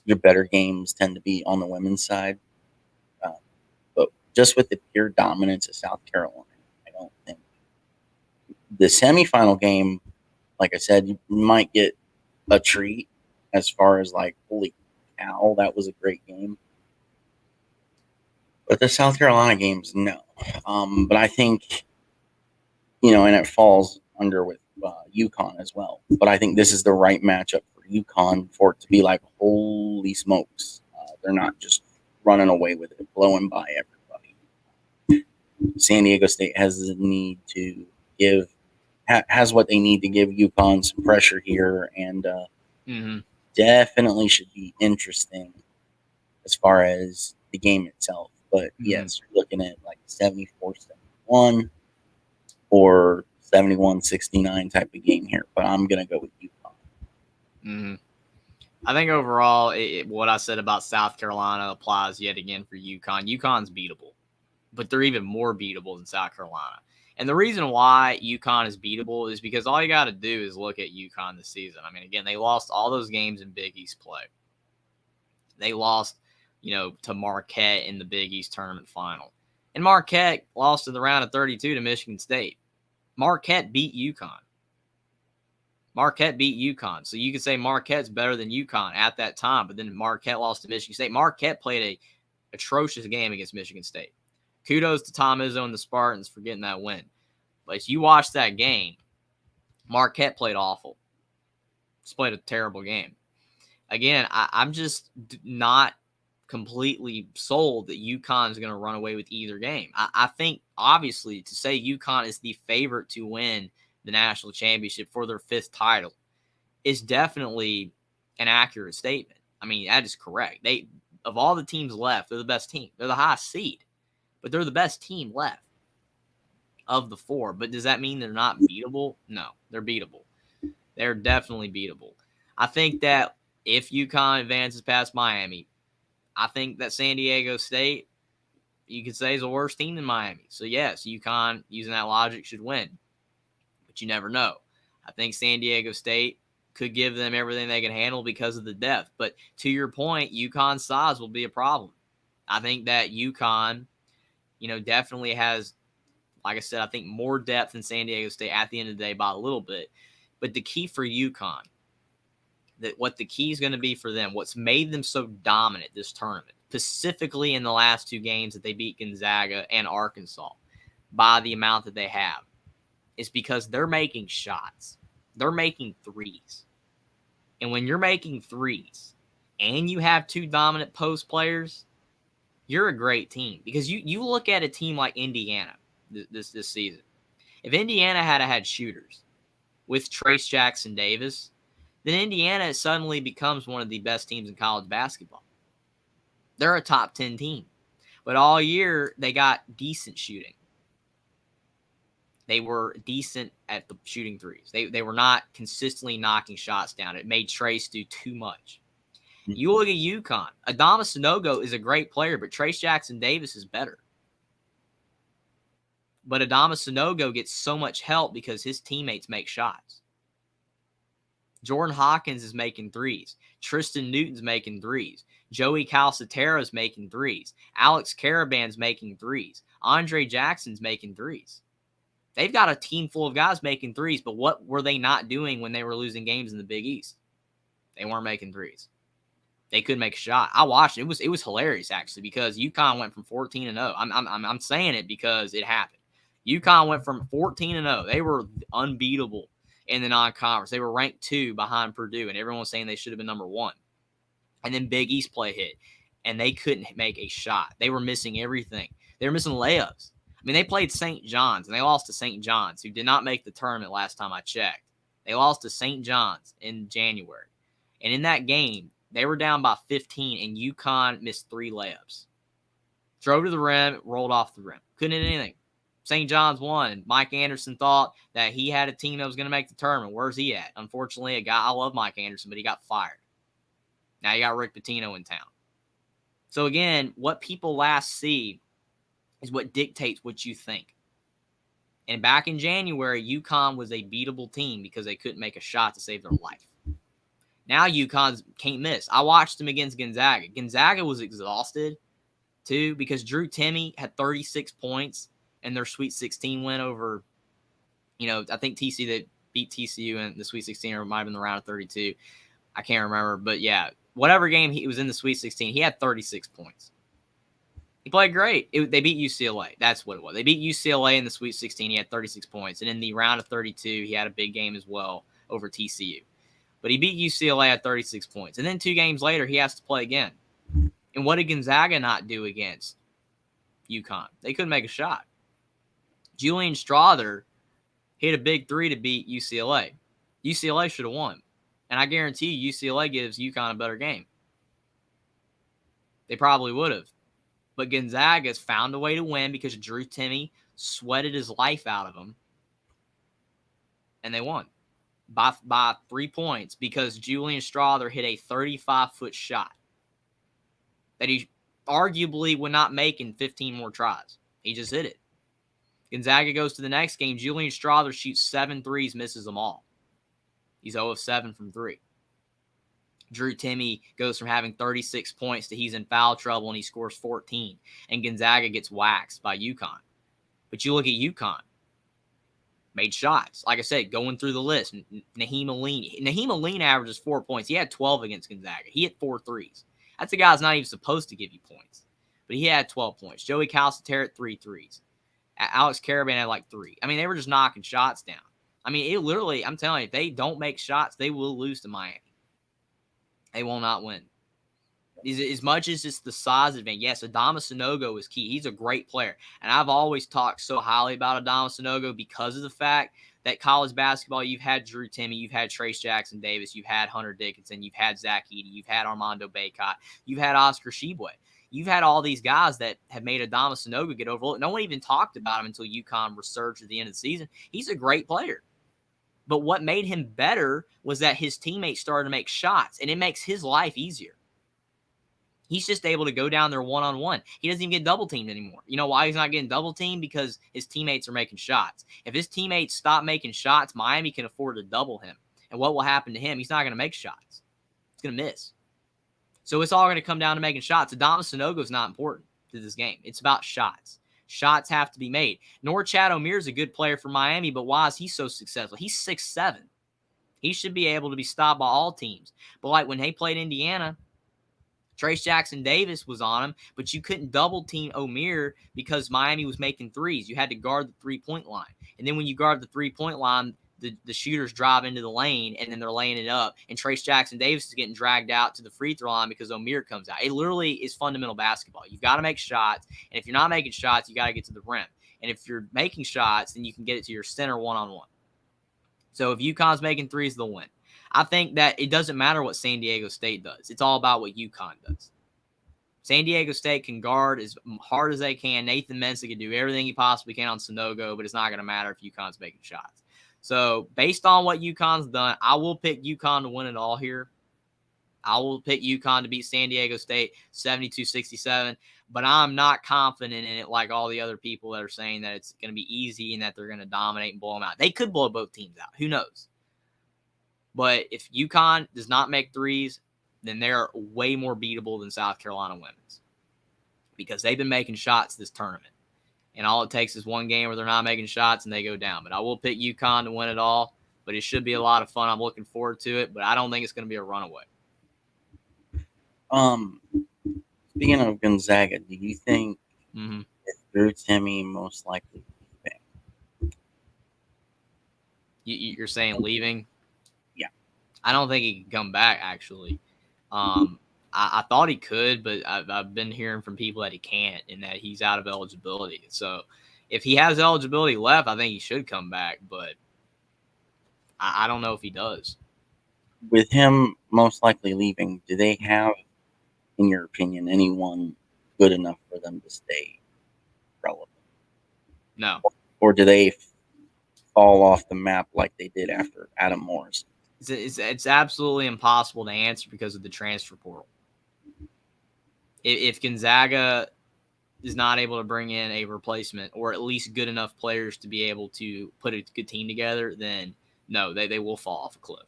your better games tend to be on the women's side. But just with the pure dominance of South Carolina, I don't think the semifinal game, like I said, you might get a treat as far as like, holy cow, that was a great game. But the South Carolina games, no. But I think, and it falls under with UConn as well. But I think this is the right matchup for UConn for it to be like, holy smokes, they're not just running away with it, blowing by everybody. San Diego State has the need to has what they need to give UConn some pressure here, and definitely should be interesting as far as the game itself. But yes, you're looking at like 74-71 or 71-69 type of game here. But I'm going to go with UConn. I think overall, what I said about South Carolina applies yet again for UConn. UConn's beatable, but they're even more beatable than South Carolina. And the reason why UConn is beatable is because all you got to do is look at UConn this season. I mean, again, they lost all those games in Big East play. They lost, to Marquette in the Big East tournament final. And Marquette lost in the round of 32 to Michigan State. Marquette beat UConn. So you could say Marquette's better than UConn at that time, but then Marquette lost to Michigan State. Marquette played a atrocious game against Michigan State. Kudos to Tom Izzo and the Spartans for getting that win. But if you watch that game, Marquette played awful. Just played a terrible game. Again, I'm just not completely sold that UConn is going to run away with either game. I think, obviously, to say UConn is the favorite to win the national championship for their 5th title is definitely an accurate statement. I mean, that is correct. Of all the teams left, they're the best team. They're the highest seed. But they're the best team left of the 4. But does that mean they're not beatable? No, they're beatable. They're definitely beatable. I think that if UConn advances past Miami, I think that San Diego State, you could say, is a worse team than Miami. So, yes, UConn, using that logic, should win. But you never know. I think San Diego State could give them everything they can handle because of the depth. But to your point, UConn's size will be a problem. I think that UConn, definitely has, like I said, I think more depth than San Diego State at the end of the day by a little bit. But the key for UConn, what the key is going to be for them, what's made them so dominant this tournament, specifically in the last 2 games that they beat Gonzaga and Arkansas by the amount that they have, is because they're making shots. They're making threes. And when you're making threes and you have 2 dominant post players, you're a great team. Because you look at a team like Indiana this season. If Indiana had shooters with Trace Jackson Davis, then Indiana suddenly becomes one of the best teams in college basketball. They're a top 10 team. But all year, they got decent shooting. They were decent at the shooting threes. They were not consistently knocking shots down. It made Trace do too much. You look at UConn. Adama Sanogo is a great player, but Trace Jackson Davis is better. But Adama Sanogo gets so much help because his teammates make shots. Jordan Hawkins is making threes. Tristan Newton's making threes. Joey Calcaterra's making threes. Alex Caravan's making threes. Andre Jackson's making threes. They've got a team full of guys making threes, but what were they not doing when they were losing games in the Big East? They weren't making threes. They couldn't make a shot. I watched it. It was hilarious, actually, because UConn went from 14-0. I'm saying it because it happened. UConn went from 14-0. They were unbeatable in the non-conference. They were ranked 2 behind Purdue, and everyone was saying they should have been number 1. And then Big East play hit, and they couldn't make a shot. They were missing everything. They were missing layups. I mean, they played St. John's, and they lost to St. John's, who did not make the tournament last time I checked. They lost to St. John's in January. And in that game, They were down by 15, and UConn missed 3 layups. Drove to the rim, rolled off the rim. Couldn't hit anything. St. John's won. Mike Anderson thought that he had a team that was going to make the tournament. Where's he at? Unfortunately, I love Mike Anderson, but he got fired. Now you got Rick Pitino in town. So again, what people last see is what dictates what you think. And back in January, UConn was a beatable team because they couldn't make a shot to save their life. Now UConn can't miss. I watched them against Gonzaga. Gonzaga was exhausted, too, because Drew Timme had 36 points in their Sweet 16 win over, I think TCU, that beat TCU in the Sweet 16, or it might have been the round of 32. I can't remember. But, yeah, whatever game he was in the Sweet 16, he had 36 points. He played great. They beat UCLA. That's what it was. They beat UCLA in the Sweet 16. He had 36 points. And in the round of 32, he had a big game as well over TCU. But he beat UCLA at 36 points. And then 2 games later, he has to play again. And what did Gonzaga not do against UConn? They couldn't make a shot. Julian Strother hit a big 3 to beat UCLA. UCLA should have won. And I guarantee you UCLA gives UConn a better game. They probably would have. But Gonzaga's found a way to win because Drew Timme sweated his life out of them. And they won by 3 points because Julian Strother hit a 35-foot shot that he arguably would not make in 15 more tries. He just hit it. Gonzaga goes to the next game. Julian Strother shoots 7 threes, misses them all. He's 0 of 7 from 3. Drew Timme goes from having 36 points to he's in foul trouble and he scores 14. And Gonzaga gets waxed by UConn. But you look at UConn. Made shots. Like I said, going through the list. Naheem Aline averages 4 points. He had 12 against Gonzaga. He hit 4 threes. That's a guy that's not even supposed to give you points. But he had 12 points. Joey Calcaterra, 3 threes. Alex Caravan had like 3. I mean, they were just knocking shots down. I mean, it literally, I'm telling you, if they don't make shots, they will lose to Miami. They will not win. As much as it's the size advantage, yes, Adama Sanogo is key. He's a great player. And I've always talked so highly about Adama Sanogo because of the fact that college basketball, you've had Drew Timme, you've had Trace Jackson Davis, you've had Hunter Dickinson, you've had Zach Edey, you've had Armando Bacot, you've had Oscar Tshiebwe. You've had all these guys that have made Adama Sanogo get overlooked. No one even talked about him until UConn resurged at the end of the season. He's a great player. But what made him better was that his teammates started to make shots, and it makes his life easier. He's just able to go down there one-on-one. He doesn't even get double-teamed anymore. You know why he's not getting double-teamed? Because his teammates are making shots. If his teammates stop making shots, Miami can afford to double him. And what will happen to him? He's not going to make shots. He's going to miss. So it's all going to come down to making shots. Adama Sanogo is not important to this game. It's about shots. Shots have to be made. Norchad Omier is a good player for Miami, but why is he so successful? He's 6'7". He should be able to be stopped by all teams. But like when they played Indiana, Trace Jackson Davis was on him, but you couldn't double team Omier because Miami was making threes. You had to guard the 3-point line. And then when you guard the 3-point line, the shooters drive into the lane, and then they're laying it up. And Trace Jackson Davis is getting dragged out to the free throw line because Omier comes out. It literally is fundamental basketball. You've got to make shots, and if you're not making shots, you got to get to the rim. And if you're making shots, then you can get it to your center one-on-one. So if UConn's making threes, they'll win. I think that it doesn't matter what San Diego State does. It's all about what UConn does. San Diego State can guard as hard as they can. Nathan Mensah can do everything he possibly can on Sanogo, but it's not going to matter if UConn's making shots. So based on what UConn's done, I will pick UConn to win it all here. I will pick UConn to beat San Diego State 72-67, but I'm not confident in it like all the other people that are saying that it's going to be easy and that they're going to dominate and blow them out. They could blow both teams out. Who knows? But if UConn does not make threes, then they're way more beatable than South Carolina women's because they've been making shots this tournament. And all it takes is one game where they're not making shots and they go down. But I will pick UConn to win it all. But it should be a lot of fun. I'm looking forward to it. But I don't think it's going to be a runaway. Speaking of Gonzaga, do you think that Drew Timme most likely will be back? You're saying leaving? Yeah. I don't think he can come back, actually. I thought he could, but I've been hearing from people that he can't and that he's out of eligibility. So if he has eligibility left, I think he should come back, but I don't know if he does. with him most likely leaving, do they have, in your opinion, anyone good enough for them to stay relevant? No. Or do they fall off the map like they did after Adam Morrison? It's absolutely impossible to answer because of the transfer portal. If Gonzaga is not able to bring in a replacement or at least good enough players to be able to put a good team together, then no, they will fall off a cliff.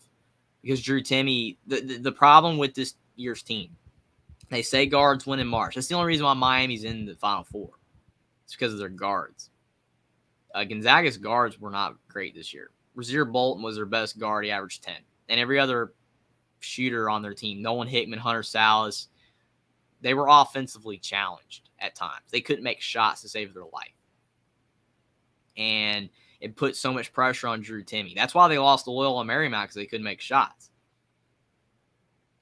Because Drew Timme, the problem with this year's team, they say guards win in March. That's the only reason why Miami's in the Final Four. It's because of their guards. Gonzaga's guards were not great this year. Rasir Bolton was their best guard. He averaged 10. And every other shooter on their team, Nolan Hickman, Hunter Salas, they were offensively challenged at times. They couldn't make shots to save their life. And it put so much pressure on Drew Timme. That's why they lost to Loyola Marymount, because they couldn't make shots.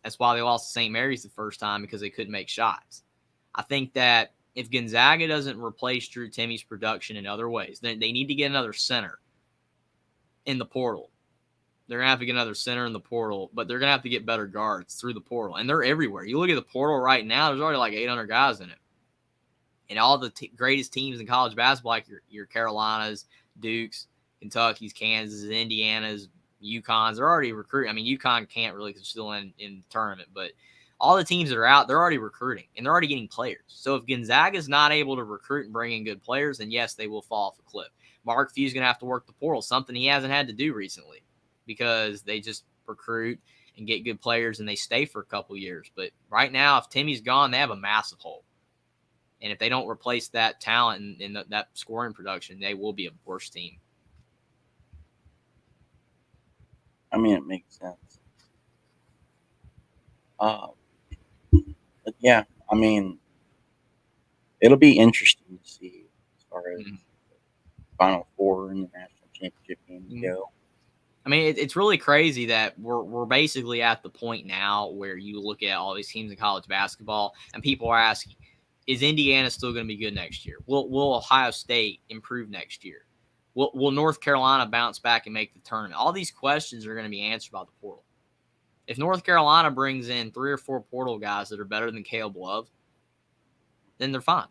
That's why they lost to St. Mary's the first time, because they couldn't make shots. I think that if Gonzaga doesn't replace Drew Timme's production in other ways, then they need to get another center in the portal. They're going to have to get another center in the portal, but they're going to have to get better guards through the portal. And they're everywhere. You look at the portal right now, there's already like 800 guys in it. And all the greatest teams in college basketball, like your Carolinas, Dukes, Kentucky's, Kansas, Indiana's, UConn's, they're already recruiting. I mean, UConn can't really, because they're still in the tournament, but all the teams that are out, they're already recruiting, and they're already getting players. So if Gonzaga is not able to recruit and bring in good players, then yes, they will fall off a cliff. Mark Few's going to have to work the portal, something he hasn't had to do recently, because they just recruit and get good players, and they stay for a couple years. But right now, if Timmy's gone, they have a massive hole. And if they don't replace that talent and that scoring production, they will be a worse team. I mean, it makes sense. But yeah, I mean, it'll be interesting to see as far as Final Four and the national championship games go. I mean, it's really crazy that we're basically at the point now where you look at all these teams in college basketball, and people are asking, is Indiana still going to be good next year? Will Ohio State improve next year? Will North Carolina bounce back and make the tournament? All these questions are going to be answered by the portal. If North Carolina brings in 3 or 4 portal guys that are better than Caleb Love, then they're fine.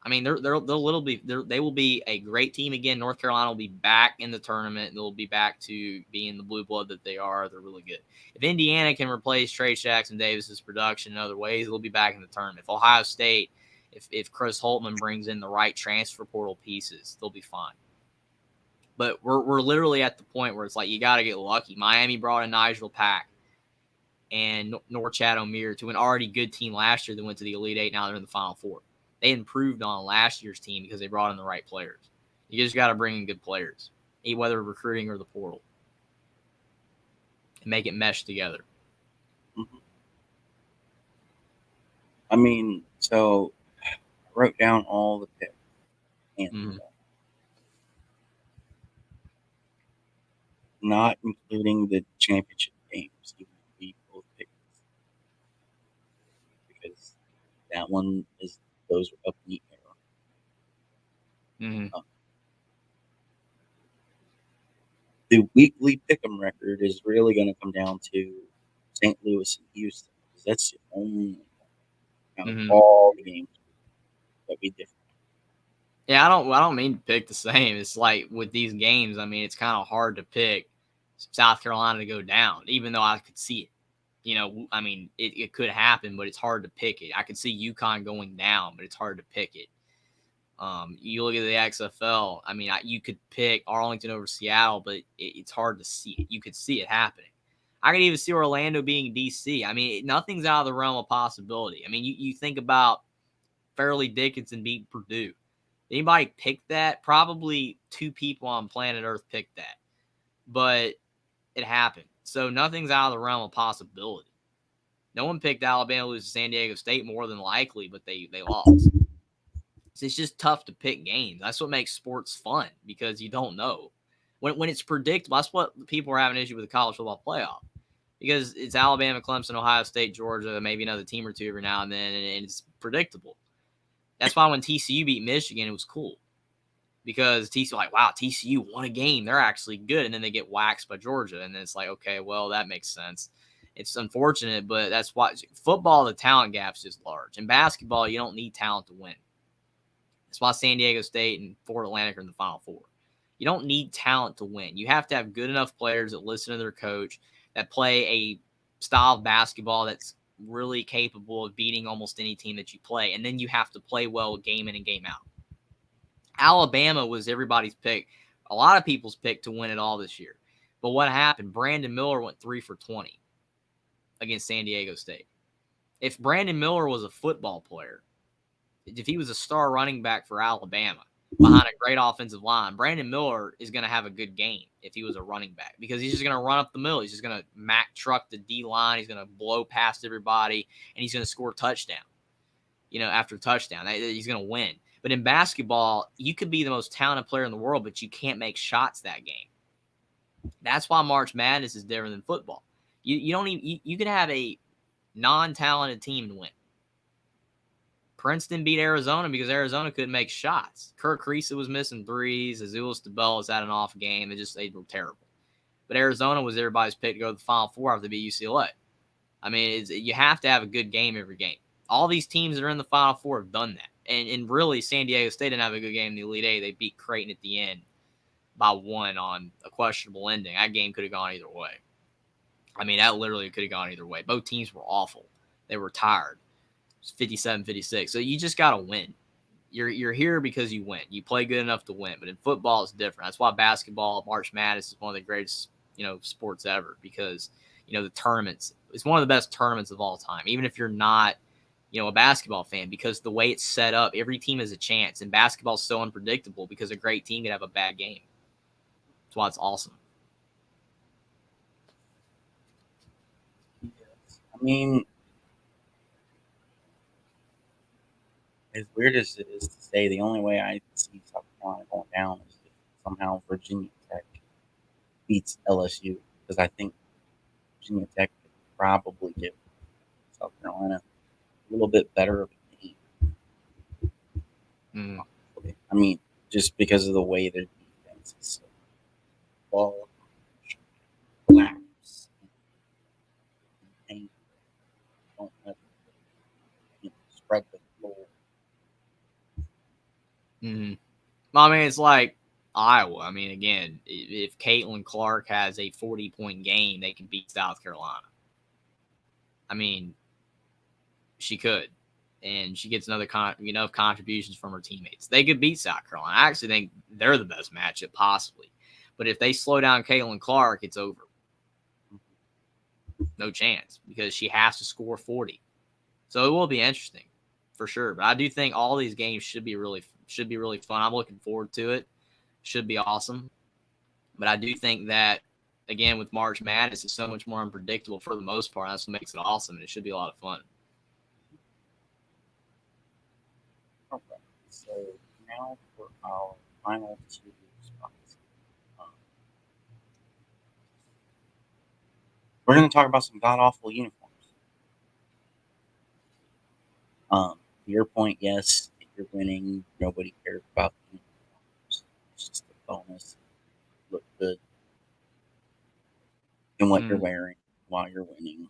I mean, they will be a great team again. North Carolina will be back in the tournament. They'll be back to being the blue blood that they are. They're really good. If Indiana can replace Trey Jackson-Davis's production in other ways, they'll be back in the tournament. If Ohio State, if Chris Holtman brings in the right transfer portal pieces, they'll be fine. But we're literally at the point where it's like you got to get lucky. Miami brought in Nigel Pack and Norchad O'Meara to an already good team last year that went to the Elite Eight. Now they're in the Final Four. They improved on last year's team because they brought in the right players. You just got to bring in good players, whether recruiting or the portal, and make it mesh together. Mm-hmm. I mean, so I wrote down all the picks, and not including the championship games, even though we both picked this, because that one is those are up in the air. The weekly pick'em record is really going to come down to St. Louis and Houston, because that's the only out of all the games that we differ. Yeah, I don't mean to pick the same. It's like with these games, I mean, it's kind of hard to pick South Carolina to go down, even though I could see it. You know, I mean, it could happen, but it's hard to pick it. I could see UConn going down, but it's hard to pick it. You look at the XFL. I mean, you could pick Arlington over Seattle, but it's hard to see it. You could see it happening. I could even see Orlando being DC. I mean, nothing's out of the realm of possibility. I mean, you think about Fairleigh Dickinson beating Purdue. Anybody pick that? Probably 2 people on planet Earth picked that. But it happened. So nothing's out of the realm of possibility. No one picked Alabama lose to San Diego State more than likely, but they lost. So it's just tough to pick games. That's what makes sports fun, because you don't know. When it's predictable, that's what people are having an issue with the college football playoff. Because it's Alabama, Clemson, Ohio State, Georgia, maybe another team or two every now and then, and it's predictable. That's why when TCU beat Michigan, it was cool. because TCU like, wow, TCU won a game. They're actually good. And then they get waxed by Georgia. And then it's like, okay, well, that makes sense. It's unfortunate, but that's why football, the talent gap is just large. In basketball, you don't need talent to win. That's why San Diego State and Florida Atlantic are in the Final Four. You don't need talent to win. You have to have good enough players that listen to their coach, that play a style of basketball that's really capable of beating almost any team that you play. And then you have to play well game in and game out. Alabama was everybody's pick, a lot of people's pick to win it all this year. But what happened? Brandon Miller went 3 for 20 against San Diego State. If Brandon Miller was a football player, if he was a star running back for Alabama behind a great offensive line, Brandon Miller is going to have a good game if he was a running back because he's just going to run up the middle. He's just going to Mack truck the D line. He's going to blow past everybody, and he's going to score a touchdown. After touchdown, he's going to win. But in basketball, you could be the most talented player in the world, but you can't make shots that game. That's why March Madness is different than football. You can have a non-talented team and win. Princeton beat Arizona because Arizona couldn't make shots. Kirk Creasy was missing threes. Azuolas Tubelis had an off game. They were terrible. But Arizona was everybody's pick to go to the Final Four after they beat UCLA. I mean, you have to have a good game every game. All these teams that are in the Final Four have done that. And really, San Diego State didn't have a good game in the Elite Eight. They beat Creighton at the end by 1 on a questionable ending. That game could have gone either way. I mean, that literally could have gone either way. Both teams were awful. They were tired. 57-56. So you just got to win. You're here because you win. You play good enough to win. But in football, it's different. That's why basketball, March Madness, is one of the greatest, sports ever because, the tournaments, it's one of the best tournaments of all time. Even if you're not, a basketball fan, because the way it's set up, every team has a chance. And basketball is so unpredictable because a great team could have a bad game. That's why it's awesome. I mean, as weird as it is to say, the only way I see South Carolina going down is if somehow Virginia Tech beats LSU, because I think Virginia Tech could probably give South Carolina a little bit better of a game. I mean, just because of the way their defense is so ball collapse and don't let spread the floor. I mean, it's like Iowa. I mean, again, if Caitlin Clark has a 40-point game, they can beat South Carolina. I mean, she could. And she gets enough contributions from her teammates. They could beat South Carolina. I actually think they're the best matchup possibly. But if they slow down Caitlin Clark, it's over. No chance because she has to score 40. So it will be interesting for sure. But I do think all these games should be really fun. I'm looking forward to it. Should be awesome. But I do think that, again, with March Madness, it's so much more unpredictable for the most part. That's what makes it awesome, and it should be a lot of fun. Okay, so now for our final 2 spots. We're going to talk about some god-awful uniforms. To your point, yes, if you're winning, nobody cares about the uniforms. It's just a bonus. Look good in what you're wearing while you're winning.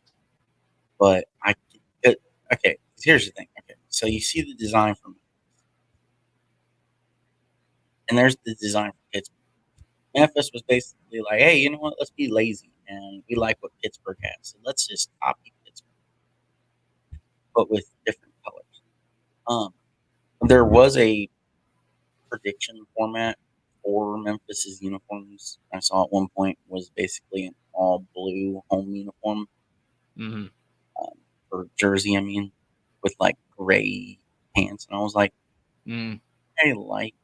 But okay, here's the thing. Okay, so you see the design from and there's the design for Pittsburgh. Memphis was basically like, hey, you know what? Let's be lazy, and we like what Pittsburgh has, so let's just copy Pittsburgh, but with different colors. There was a prediction format for Memphis's uniforms. I saw at one point was basically an all blue home uniform or jersey. I mean, with like gray pants, and I was like, I like.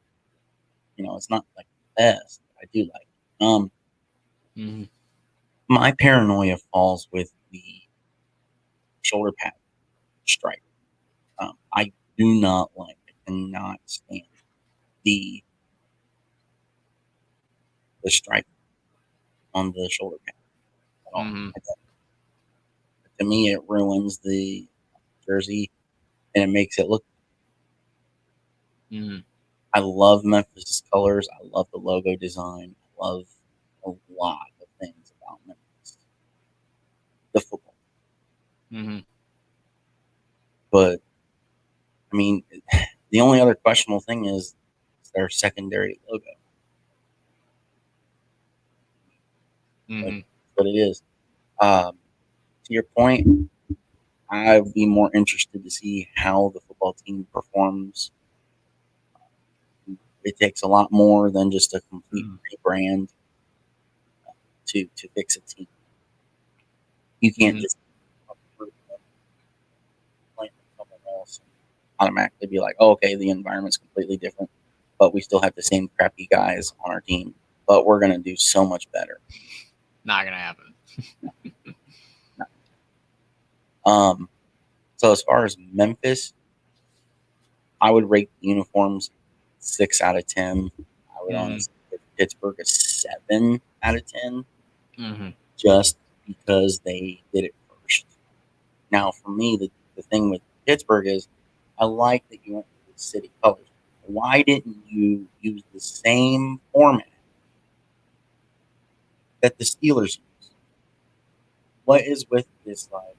It's not like the best, but I do like it. My paranoia falls with the shoulder pad stripe. I do not like it. I cannot stand the stripe on the shoulder pad at all. To me, it ruins the jersey and it makes it look. I love Memphis colors. I love the logo design. I love a lot of things about Memphis, the football. Mm-hmm. But I mean, the only other questionable thing is their secondary logo. Mm-hmm. That's what it is. To your point, I'd be more interested to see how the football team performs. It takes a lot more than just a complete rebrand to fix a team. You can't Mm-hmm. just play with someone else and automatically be like, oh, okay, the environment's completely different, but we still have the same crappy guys on our team, but we're going to do so much better. Not gonna happen. So as far as Memphis, I would rate the uniforms 6 out of 10. I would honestly give Pittsburgh a 7 out of 10, Mm-hmm. just because they did it first. Now, for me, the thing with Pittsburgh is I like that you went with the city colors. Why didn't you use the same format that the Steelers use? What is with this? Like,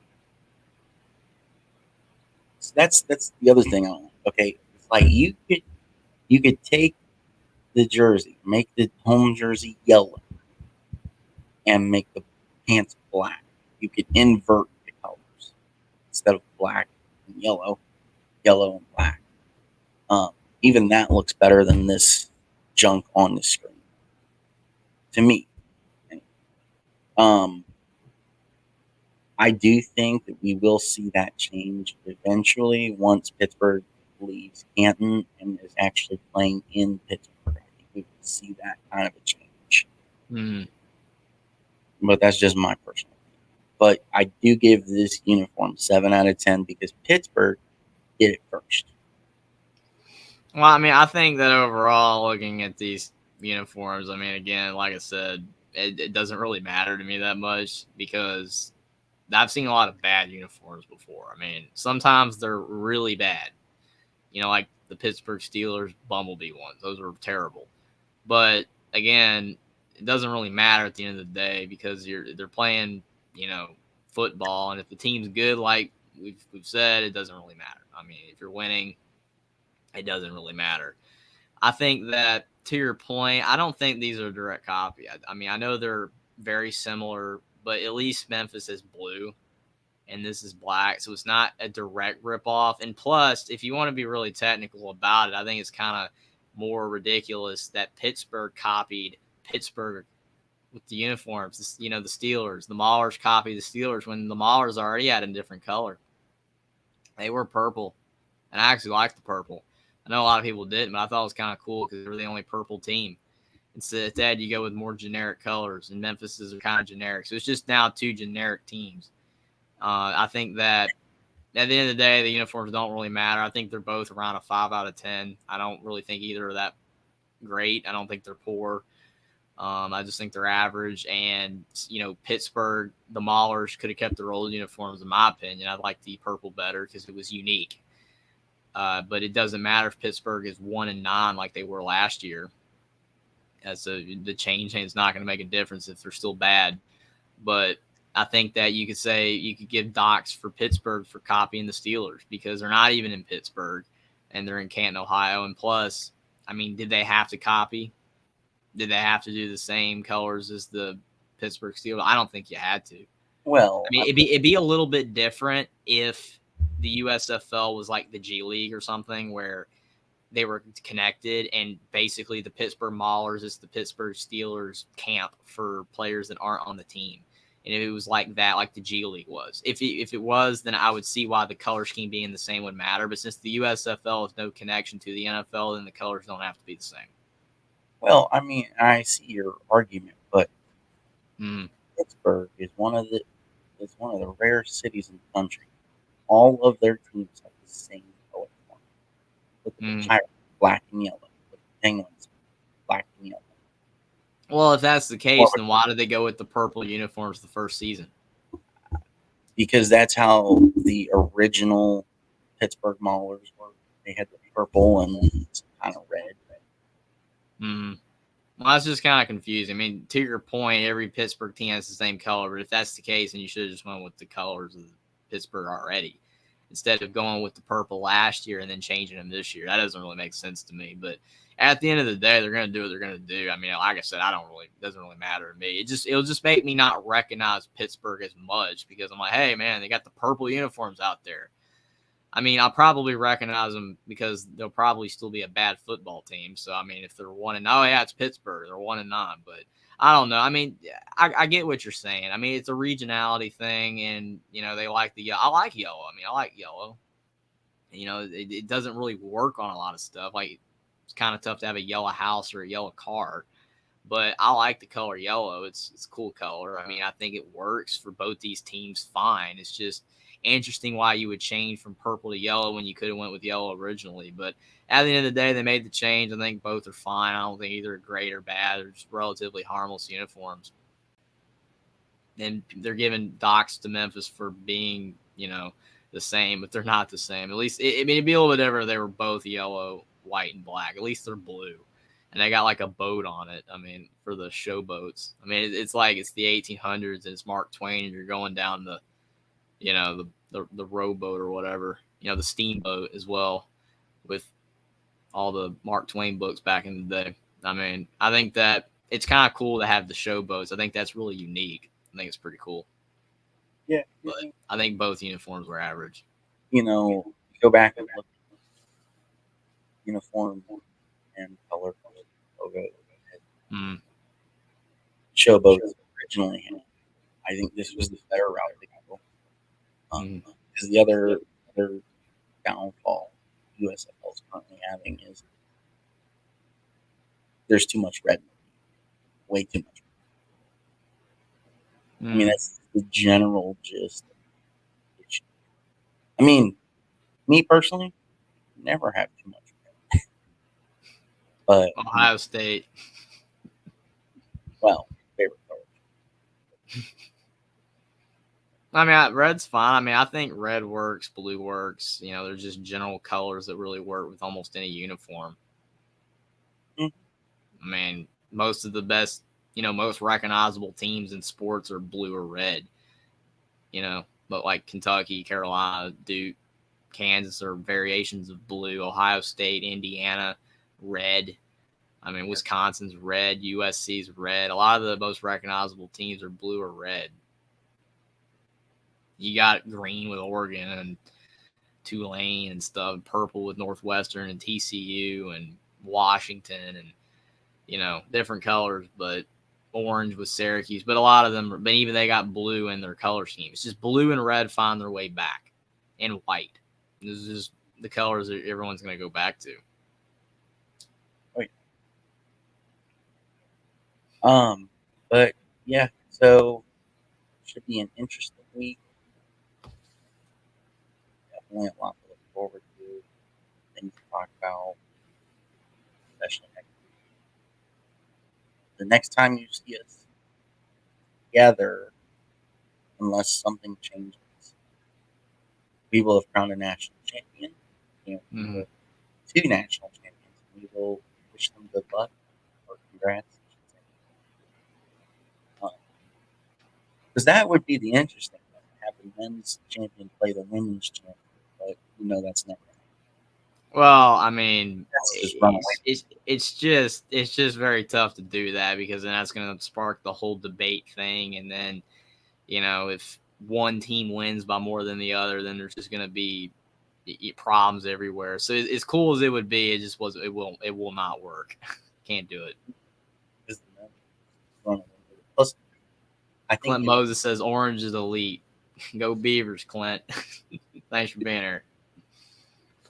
that's the other thing I don't like. Okay, it's like you could take the jersey, make the home jersey yellow, and make the pants black. You could invert the colors instead of black and yellow, yellow and black. Even that looks better than this junk on the screen to me. Um, I do think that we will see that change eventually once Pittsburgh leaves Canton and is actually playing in Pittsburgh. I think we will see that kind of a change. Mm-hmm. But that's just my personal opinion. But I do give this uniform 7 out of 10 because Pittsburgh did it first. Well, I mean, I think that overall, looking at these uniforms, I mean, again, like I said, it doesn't really matter to me that much because I've seen a lot of bad uniforms before. I mean, sometimes they're really bad. Like the Pittsburgh Steelers Bumblebee ones; those were terrible. But again, it doesn't really matter at the end of the day because they're playing, football, and if the team's good, like we've said, it doesn't really matter. I mean, if you're winning, it doesn't really matter. I think that to your point, I don't think these are a direct copy. I mean, I know they're very similar, but at least Memphis is blue and this is black, so it's not a direct ripoff. And plus, if you want to be really technical about it, I think it's kind of more ridiculous that Pittsburgh copied Pittsburgh with the uniforms. The Steelers, the Maulers copied the Steelers when the Maulers already had a different color. They were purple, and I actually liked the purple. I know a lot of people didn't, but I thought it was kind of cool because they were the only purple team. Instead, you go with more generic colors, and Memphis's are kind of generic. So it's just now two generic teams. I think that at the end of the day, the uniforms don't really matter. I think they're both around a 5 out of 10. I don't really think either are that great. I don't think they're poor. I just think they're average. And, Pittsburgh, the Maulers could have kept their old uniforms, in my opinion. I like the purple better because it was unique. But it doesn't matter if Pittsburgh is 1-9 like they were last year. So the change is not going to make a difference if they're still bad. But I think that you could say you could give docs for Pittsburgh for copying the Steelers because they're not even in Pittsburgh and they're in Canton, Ohio. And plus, I mean, did they have to copy? Did they have to do the same colors as the Pittsburgh Steelers? I don't think you had to. Well, I mean, it'd be a little bit different if the USFL was like the G League or something where they were connected and basically the Pittsburgh Maulers is the Pittsburgh Steelers camp for players that aren't on the team. And if it was like that, like the G League was, if it was, then I would see why the color scheme being the same would matter. But since the USFL has no connection to the NFL, then the colors don't have to be the same. well, I mean, I see your argument, but Mm. Pittsburgh is one of the rare cities in the country. All of their teams have the same color form. Look at the Pirates, black and yellow. Look at the Penguins, black and yellow. Well, if that's the case, then why did they go with the purple uniforms the first season? Because that's how the original Pittsburgh Maulers were. They had the purple and kind of red. Mm. Well, that's just kind of confusing. I mean, to your point, every Pittsburgh team has the same color, but if that's the case, then you should have just went with the colors of Pittsburgh already instead of going with the purple last year and then changing them this year. That doesn't really make sense to me. But at the end of the day, they're going to do what they're going to do. I mean, like I said, it doesn't really matter to me. It'll just make me not recognize Pittsburgh as much because I'm like, hey, man, they got the purple uniforms out there. I mean, I'll probably recognize them because they'll probably still be a bad football team. So, I mean, if they're 1-9, oh yeah, it's Pittsburgh. They're 1-9, but I don't know. I mean, I get what you're saying. I mean, it's a regionality thing, and they like I like yellow. I mean, I like yellow. It doesn't really work on a lot of stuff. Like it's kind of tough to have a yellow house or a yellow car, but I like the color yellow. It's a cool color. I mean, I think it works for both these teams fine. It's just interesting why you would change from purple to yellow when you could have went with yellow originally. But at the end of the day, they made the change. I think both are fine. I don't think either are great or bad. They're just relatively harmless uniforms. And they're giving docs to Memphis for being, the same, but they're not the same. At least, it'd be a little bit different if they were both yellow, white, and black. At least they're blue. And they got like a boat on it. I mean, for the show boats. I mean, it's like it's the 1800s and it's Mark Twain and you're going down the rowboat or whatever, the steamboat as well with all the Mark Twain books back in the day. I mean, I think that it's kind of cool to have the show boats. I think that's really unique. I think it's pretty cool. Yeah. But I think both uniforms were average. Go back and look at uniform and color logo. Showboats originally had. I think this was the better route to go. Because the other downfall USFL is currently having is there's too much red, way too much. I mean, that's the general gist. I mean, me personally, never have too much red. But Ohio State. Well, favorite color. I mean, red's fine. I mean, I think red works, blue works. They're just general colors that really work with almost any uniform. I mean, most of the best, most recognizable teams in sports are blue or red. But like Kentucky, Carolina, Duke, Kansas are variations of blue. Ohio State, Indiana, red. I mean, Wisconsin's red. USC's red. A lot of the most recognizable teams are blue or red. You got green with Oregon and Tulane and stuff, purple with Northwestern and TCU and Washington and, different colors, but orange with Syracuse. But a lot of them, but even they got blue in their color scheme. It's just blue and red find their way back, and white. This is just the colors that everyone's going to go back to. But yeah, so should be an interesting week. Definitely a lot to look forward to. Things to talk about, especially next week. The next time you see us together, unless something changes, we will have crowned a national champion. Two national champions. We will wish them good luck or congrats. Because that would be the interesting thing, have the men's champion play the women's champion, but that's never. Well, I mean, it's just very tough to do that because then that's going to spark the whole debate thing, and then if one team wins by more than the other, then there's just going to be problems everywhere. So as cool as it would be, it just was it will not work. Can't do it. Plus, I think Clint Moses says orange is elite. Go Beavers, Clint. Thanks for being here.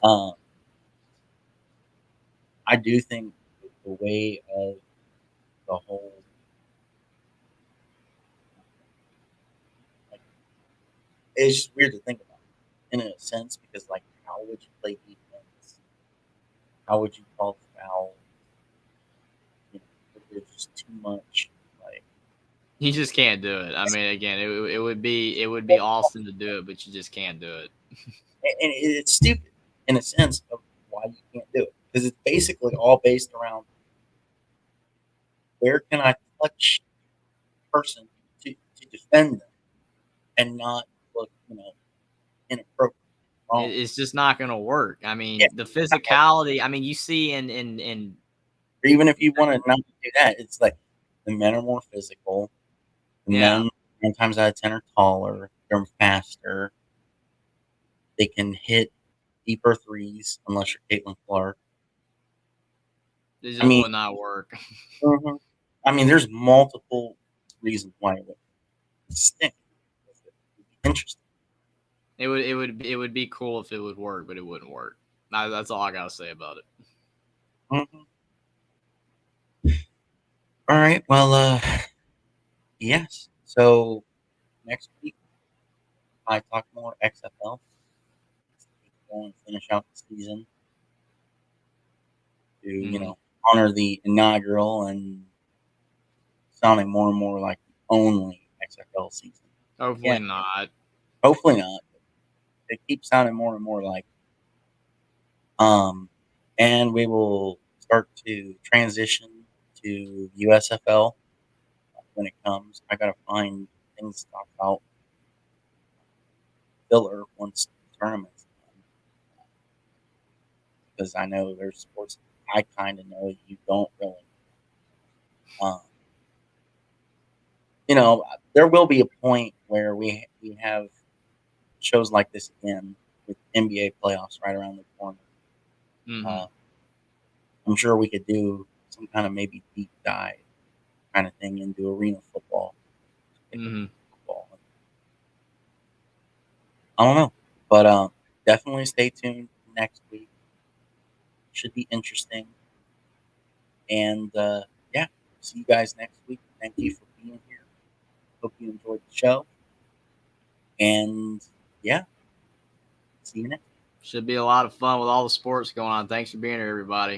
I do think the way of the whole, it's just weird to think about in a sense because, how would you play defense? How would you call foul? There's just too much. You just can't do it. I mean, again, it would be awesome to do it, but you just can't do it. And it's stupid in a sense of why you can't do it because it's basically all based around where can I touch a person to defend them and not look, inappropriate, wrong? It's just not going to work. I Yeah. mean, the physicality. I mean, you see in Or even if you want to not do that, it's like the men are more physical. The yeah, men 9 times out of 10 are taller. They're faster. They can hit deeper threes unless you're Caitlin Clark. it I just mean, would not work. mhm. I mean, there's multiple reasons why it would stink. It would be interesting. It would be cool if it would work, but it wouldn't work. That's all I gotta say about it. Mhm. All right. Well, yes. So next week I talk more XFL. Going to finish out the season to Mm-hmm. honor the inaugural and sounding more and more like the only XFL season. Hopefully Yeah, not. hopefully not. It keeps sounding more and more like. Um, and we will start to transition to USFL when it comes. I gotta find things to talk about filler once the tournament's done because I know there's sports I kind of know you don't really. Um, there will be a point where we have shows like this again with NBA playoffs right around the corner. Mm-hmm. Uh, I'm sure we could do some kind of maybe deep dive kind of thing into arena football. Mm-hmm. Football. I don't know, but definitely stay tuned next week. Should be interesting. And yeah, see you guys next week. Thank you for being here. Hope you enjoyed the show. And yeah, see you next. Should be a lot of fun with all the sports going on. Thanks for being here, everybody.